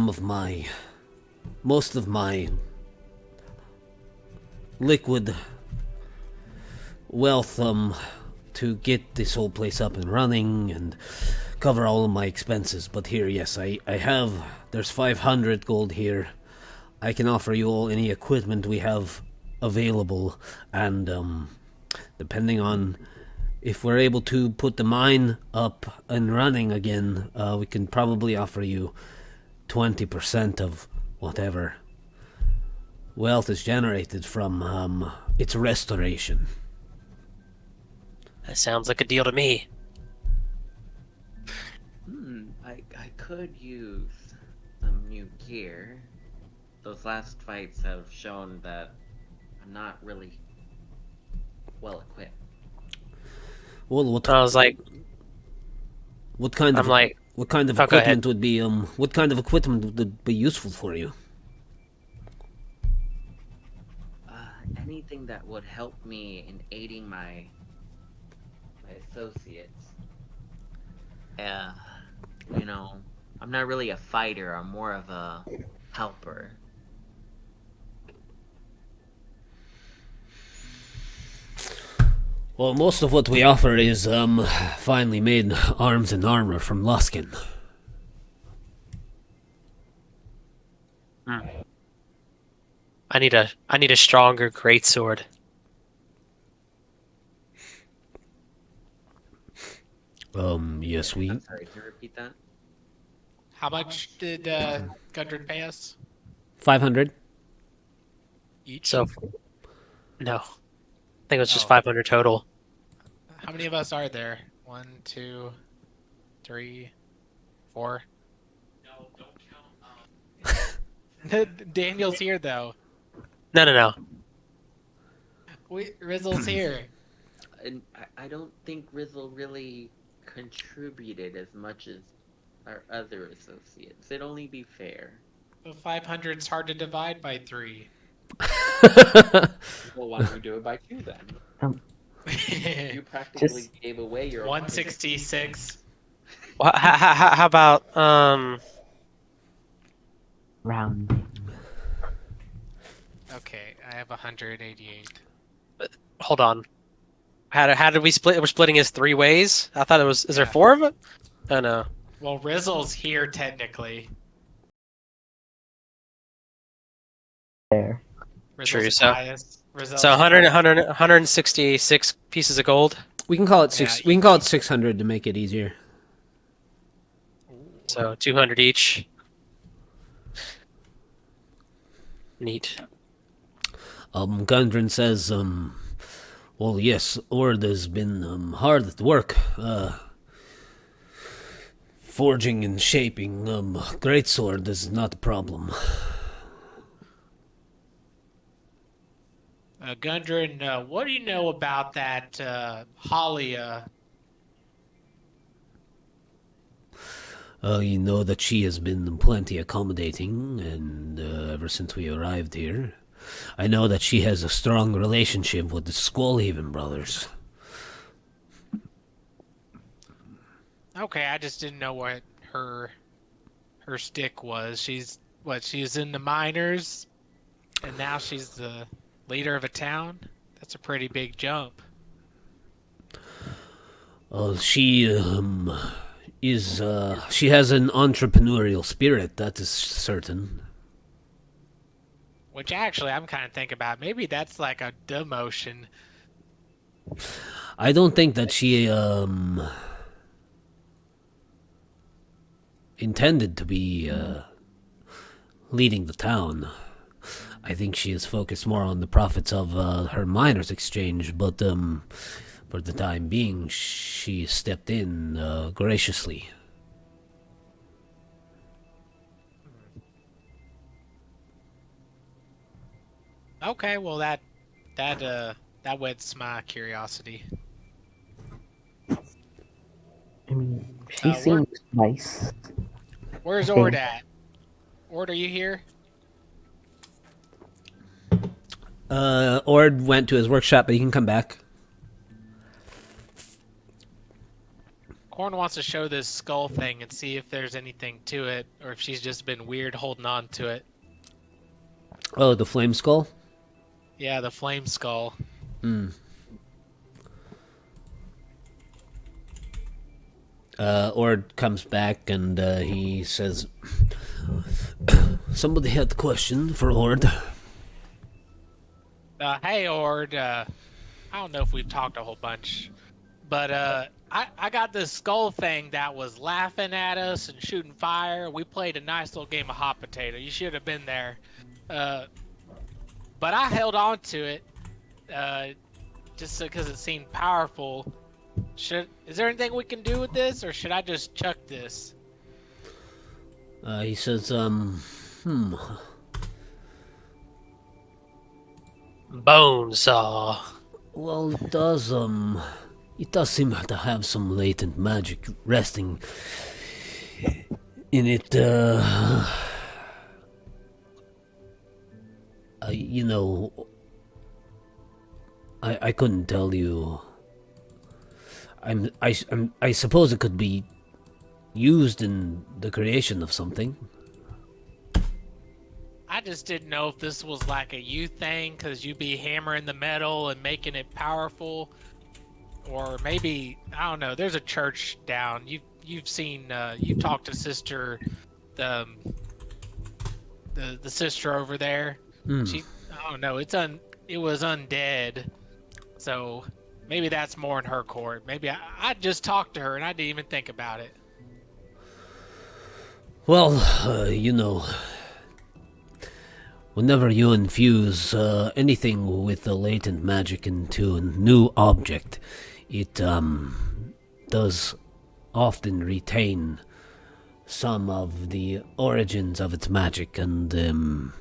most of my liquid wealth to get this whole place up and running and cover all of my expenses. But here, yes, I have. There's 500 gold here. I can offer you all any equipment we have available, and depending on if we're able to put the mine up and running again, we can probably offer you 20% of whatever wealth is generated from its restoration. That sounds like a deal to me. I could use some new gear. Those last fights have shown that I'm not really well equipped. Well, what I was like, kind of I'm like, what kind of oh, go ahead. equipment would be what kind of equipment would be useful for you? Anything that would help me in aiding my associates. You know, I'm not really a fighter. I'm more of a helper. Well, most of what we offer is finely made arms and armor from Luskin. I need a stronger greatsword. Yes, we. I'm sorry, can you repeat that? How much did Gundren pay us 500. each? So, no. I think it was just Oh. 500 total. How many of us are there? 1, 2, 3, 4. No, don't count. Daniel's here though. No. Rizzle's here. And I don't think Rizzle really contributed as much as our other associates. It'd only be fair. The 500's hard to divide by 3. Well, why don't we do it by 2 then? You practically gave away your 166. Well, how about Round. Okay, I have 188. hold on. How did we split? We're splitting as 3 ways? I thought it was. Is there 4 of it? Oh no. Well, Rizzle's here technically. There. Rizzle's True, the so- highest. Rizzle's So 166 pieces of gold. We can call it six. Yeah, We can call it 600 to make it easier. So 200 each. Neat. Gundren says, well, yes, Ord has been hard at work, forging and shaping. Greatsword is not a problem. Gundren, what do you know about that Halia? You know that she has been plenty accommodating, and ever since we arrived here, I know that she has a strong relationship with the Skullhaven brothers. Okay, I just didn't know what her stick was. She's in the miners, and now she's the leader of a town. That's a pretty big jump. She she has an entrepreneurial spirit, that is certain. Which actually, I'm kind of thinking about maybe that's like a demotion. I don't think that she intended to be leading the town. I think she is focused more on the profits of her miners' exchange, but for the time being, she stepped in graciously. Okay, well that whets my curiosity. I mean, she Where, seems nice. where's Okay. Ord at? Ord, are you here? Ord went to his workshop, but he can come back. Corn wants to show this skull thing and see if there's anything to it, or if she's just been weird holding on to it. Oh, the flame skull? Yeah, the flame skull. Ord comes back and he says, somebody had a question for Ord. Hey Ord, I don't know if we've talked a whole bunch, but I got this skull thing that was laughing at us and shooting fire. We played a nice little game of hot potato. You should have been there. But I held on to it just because it seemed powerful. Is there anything we can do with this, or should I just chuck this? He says, Bone saw. well, it does seem to have some latent magic resting in it, you know, I couldn't tell you. I suppose it could be used in the creation of something. I just didn't know if this was like a you thing, because you'd be hammering the metal and making it powerful, or maybe I don't know. There's a church down. You've seen you talked to sister, the sister over there. She I don't know. It was undead, so maybe that's more in her court. Maybe I just talked to her and I didn't even think about it. Well, you know, whenever you infuse anything with the latent magic into a new object, it does often retain some of the origins of its magic, and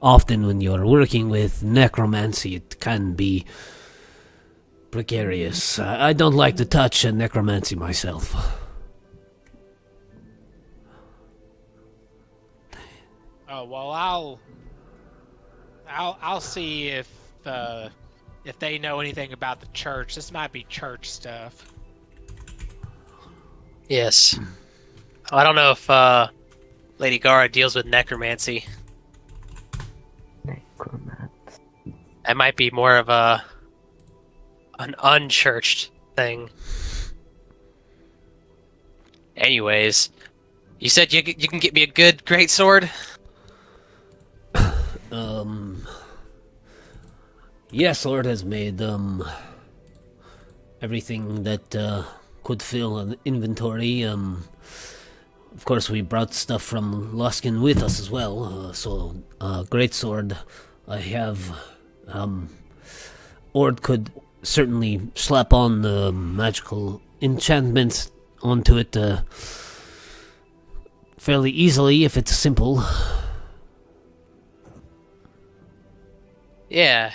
often when you're working with necromancy, it can be precarious. I don't like to touch necromancy myself. Oh well, I'll see if they know anything about the church. This might be church stuff. Yes. I don't know if Lady Gara deals with necromancy. Necromancy. That might be more of an unchurched thing. Anyways, you said you can get me a good great sword. Yes, Lord has made everything that could fill an inventory. Of course, we brought stuff from Luskin with us as well. So, great sword. I have. Ord could certainly slap on the magical enchantments onto it fairly easily if it's simple. Yeah.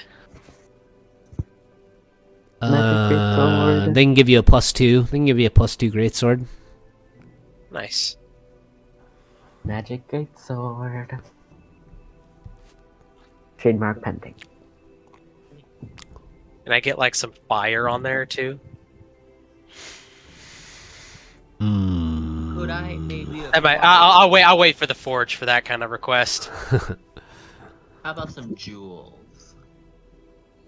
Magic greatsword. They can give you a +2. They can give you a +2 greatsword. Nice. Magic Great Sword. Trademark pending. Can I get like some fire on there too? Could I maybe I'll wait for the forge for that kind of request. How about some jewels?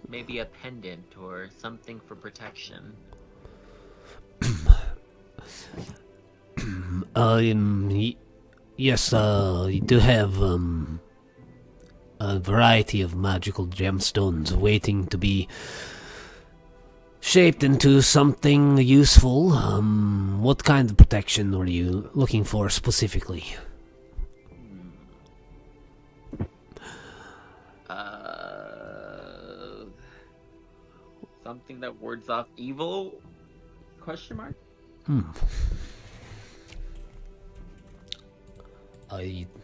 Maybe a pendant or something for protection. Yes, you do have a variety of magical gemstones waiting to be shaped into something useful. What kind of protection are you looking for specifically? Something that wards off evil? Question mark?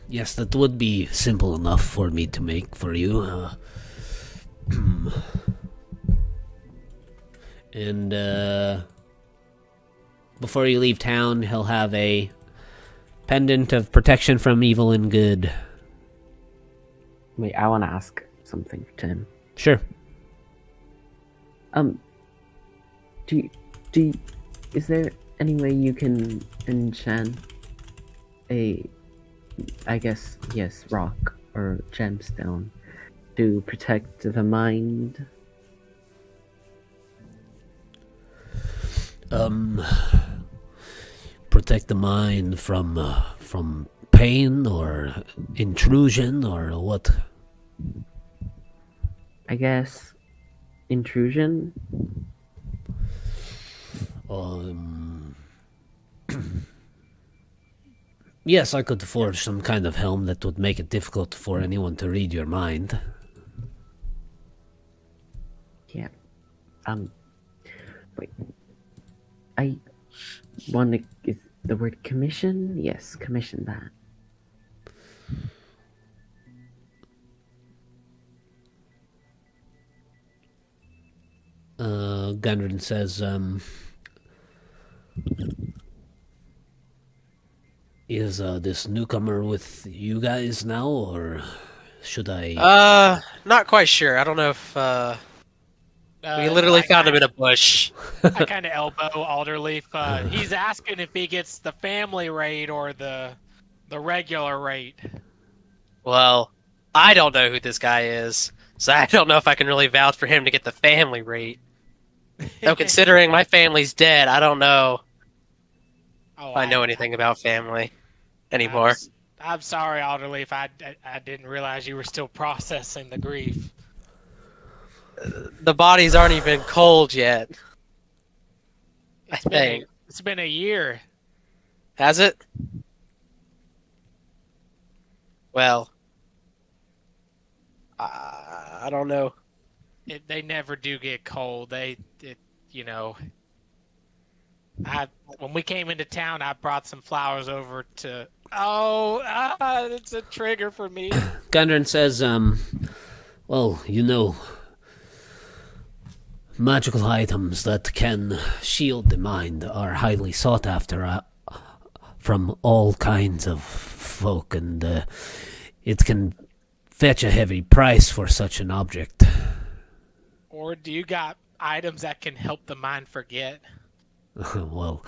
Yes, that would be simple enough for me to make for you. And before you leave town, he'll have a pendant of protection from evil and good. Wait, I want to ask something to him. Sure. Is there any way you can enchant a, I guess, yes, rock or gemstone to protect the mind? Protect the mind from pain or intrusion or what? I guess intrusion. Yes, I could forge some kind of helm that would make it difficult for anyone to read your mind. Yeah. Wait. I want to. Is the word commission? Yes, commission that. Gundren says, is this newcomer with you guys now, or should I... Not quite sure. I don't know if we literally found him in a bush. I kind of elbow Alderleaf. He's asking if he gets the family rate or the regular rate. Well, I don't know who this guy is, so I don't know if I can really vouch for him to get the family rate. Though considering my family's dead, I don't know if I know anything about family anymore. I'm sorry, Alderleaf. I didn't realize you were still processing the grief. The bodies aren't even cold yet. I think. It's been a year. Has it? Well, I don't know. They never do get cold. When we came into town, I brought some flowers over to. It's a trigger for me. Gundren says, well, magical items that can shield the mind are highly sought after from all kinds of folk, and it can fetch a heavy price for such an object. Or do you got items that can help the mind forget? Well,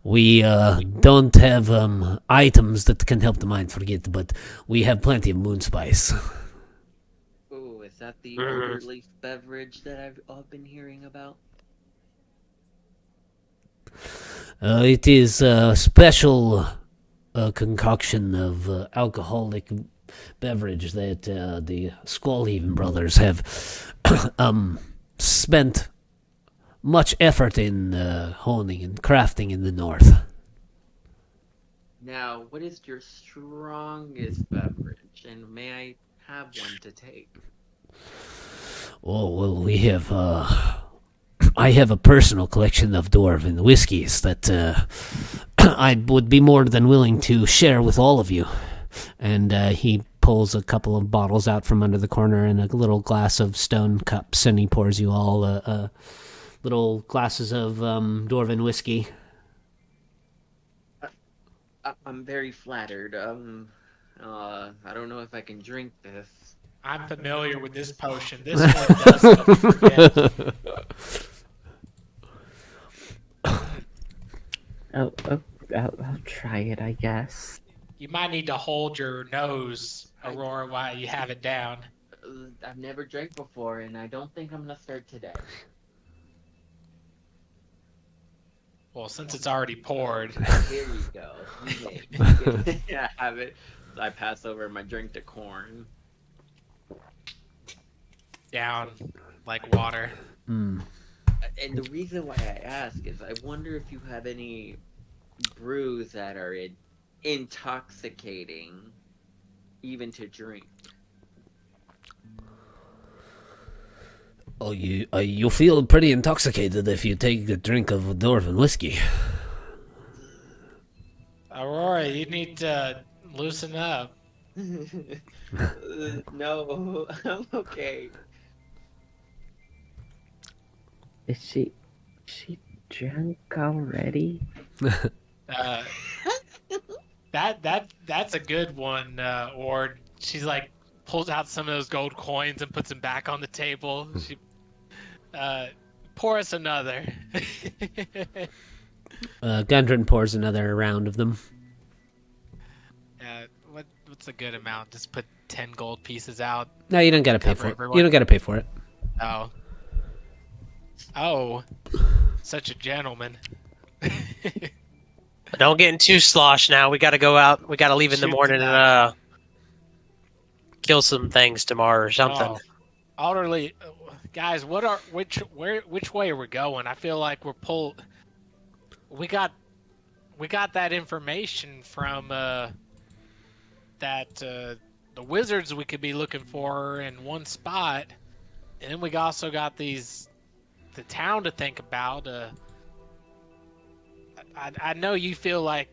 we don't have items that can help the mind forget, but we have plenty of moon spice. Ooh, is that the Obelisk beverage that I've been hearing about? It is a special concoction of alcoholic beverage that the Squallhaven brothers have spent much effort in honing and crafting in the north. Now, what is your strongest beverage, and may I have one to take? Oh, well, we have... I have a personal collection of dwarven whiskeys that I would be more than willing to share with all of you. And he pulls a couple of bottles out from under the corner and a little glass of stone cups, and he pours you all little glasses of dwarven whiskey. I'm very flattered. I don't know if I can drink this. I'm familiar with this potion. This one does help you forget. I'll try it, I guess. You might need to hold your nose, Aurora, while you have it down. I've never drank before, and I don't think I'm gonna start today. Well, since it's already poured. Here you go. Yeah, have it. So I pass over my drink to Corn. Down like water. And the reason why I ask is I wonder if you have any brews that are intoxicating, even to drink. Oh, you feel pretty intoxicated if you take a drink of dwarven whiskey. Aurora, you need to loosen up. No, I'm okay. Is she drunk already? That's a good one, Ward. She's like pulls out some of those gold coins and puts them back on the table. She pour us another. Gundren pours another round of them. What's a good amount? Just put 10 gold pieces out. No, you don't gotta pay Cover for it. everyone. You don't gotta pay for it. Oh, such a gentleman. Don't get too slosh now. We gotta go out. We gotta leave in the Shoot morning tonight. and kill some things tomorrow or something. Elderly guys, which way are we going? I feel like we got that information from the wizards we could be looking for in one spot, and then we also got the town to think about. I know you feel like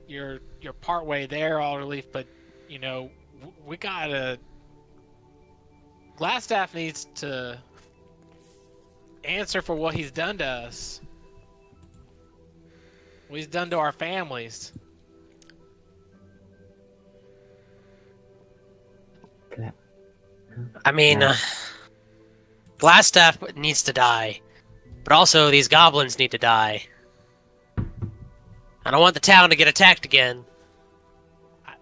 you're part way there, Alderleaf, but you know we gotta. Glasstaff needs to answer for what he's done to us. What he's done to our families. I mean, Glasstaff needs to die, but also these goblins need to die. I don't want the town to get attacked again.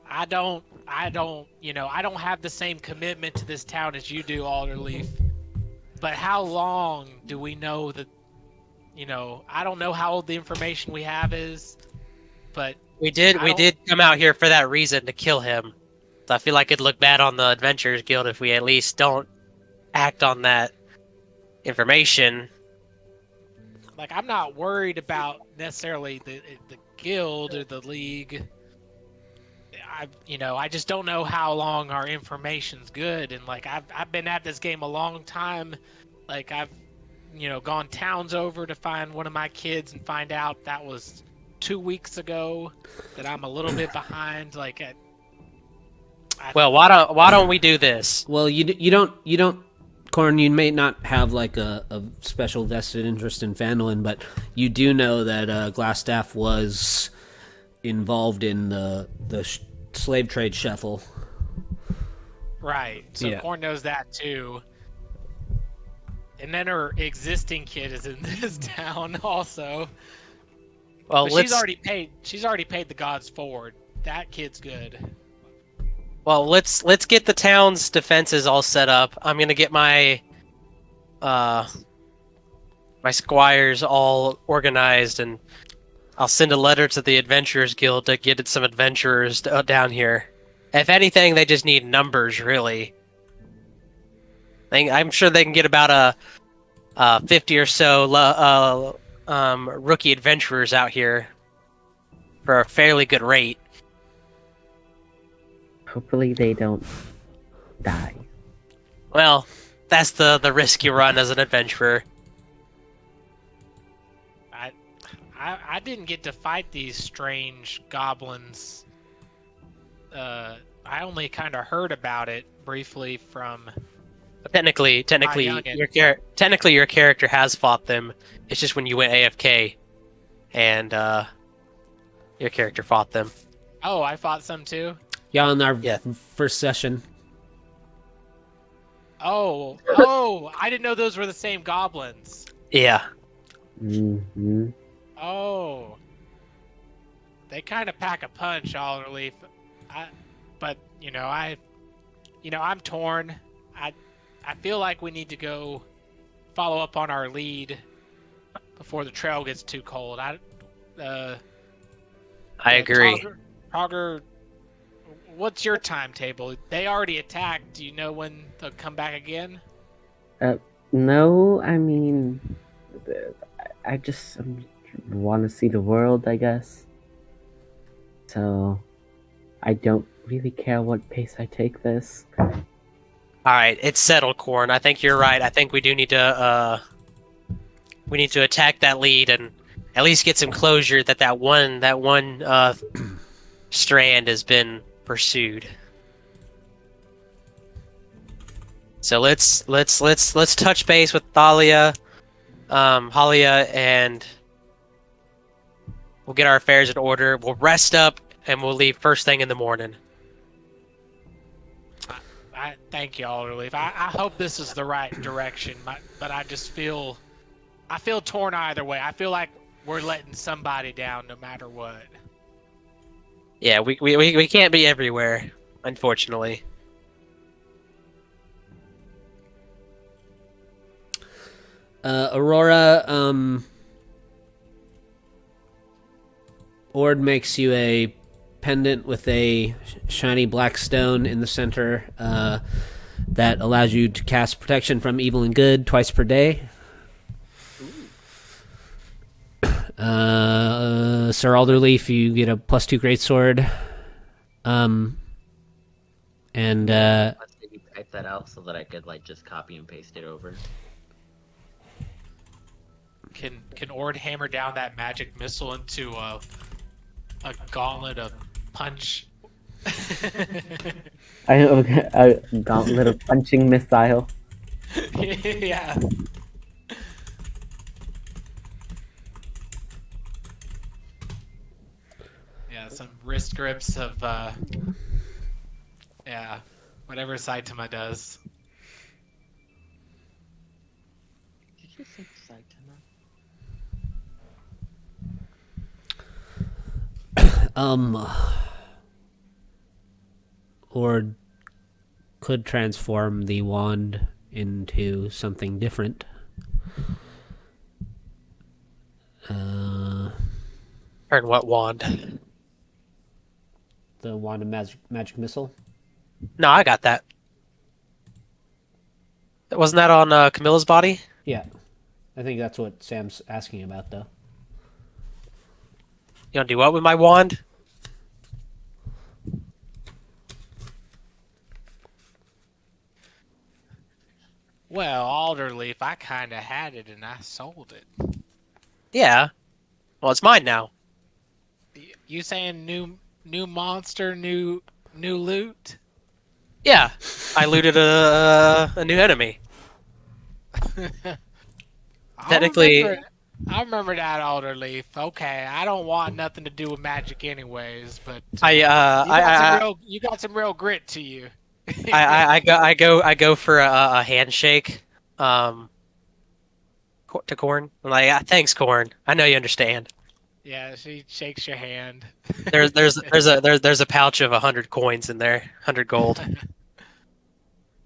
I don't have the same commitment to this town as you do, Alderleaf. But how long do we know that, I don't know how old the information we have is, but We did come out here for that reason, to kill him. So I feel like it'd look bad on the Adventurers Guild if we at least don't act on that information. like I'm not worried about necessarily the guild or the league. I just don't know how long our information's good, and like I've been at this game a long time. Like I've gone towns over to find one of my kids and find out that was 2 weeks ago, that I'm a little bit behind. Like Well, why don't we do this? Well, you don't, Corn. You may not have like a special vested interest in Phandalin, but you do know that Glasstaff was involved in the slave trade shuffle. right. So Yeah. Corn knows that too. And then her existing kid is in this town also. Well, But let's she's already paid the gods forward. That kid's good. let's get the town's defenses all set up. I'm gonna get my my squires all organized, and I'll send a letter to the Adventurers Guild to get some adventurers down here. If anything, they just need numbers, really. I'm sure they can get about a 50 or so rookie adventurers out here for a fairly good rate. Hopefully they don't die. Well, that's the risk you run as an adventurer. I didn't get to fight these strange goblins. I only kind of heard about it briefly from. Technically, youngin. your character has fought them. It's just when you went AFK, and your character fought them. Oh, I fought some too. Yeah, in our Yeah. first session. Oh, I didn't know those were the same goblins. Yeah. Mm-hmm. Oh, they kind of pack a punch, Alderleaf. But I'm torn. I, I feel like we need to go follow up on our lead before the trail gets too cold. I agree. Togger, what's your timetable? They already attacked. Do you know when they'll come back again? No, I mean, I just want to see the world, I guess. So, I don't really care what pace I take this. All right, it's settled, Corn. I think you're right. I think we do need to attack that lead and at least get some closure that one strand has been pursued. So let's touch base with Halia, and we'll get our affairs in order. We'll rest up and we'll leave first thing in the morning. I thank you, Alderleaf. I hope this is the right direction, but I just feel torn either way. I feel like we're letting somebody down no matter what. Yeah, we can't be everywhere, unfortunately. Aurora, Ord makes you a pendant with a shiny black stone in the center that allows you to cast protection from evil and good twice per day. Sir Alderleaf, you get a +2 greatsword. And Let's maybe type that out so that I could just copy and paste it over. Can Ord hammer down that magic missile into a gauntlet of punch? A gauntlet of punching missile. Yeah. Yeah, some wrist grips of whatever Saitama does. Did you say Saitama? Or could transform the wand into something different. Turn what wand? The wand of magic missile. No, I got that. Wasn't that on Camilla's body? Yeah, I think that's what Sam's asking about, though. You want to do what with my wand? Well, Alderleaf, I kind of had it and I sold it. Yeah. Well, it's mine now. You saying new monster, new loot? Yeah. I looted a new enemy. Technically- I remember that, Alderleaf. Okay, I don't want nothing to do with magic, anyways. But you got some real grit to you. I go for a handshake, to Corn. I'm like, thanks, Corn. I know you understand. Yeah, she shakes your hand. There's a pouch of 100 coins in there, 100 gold.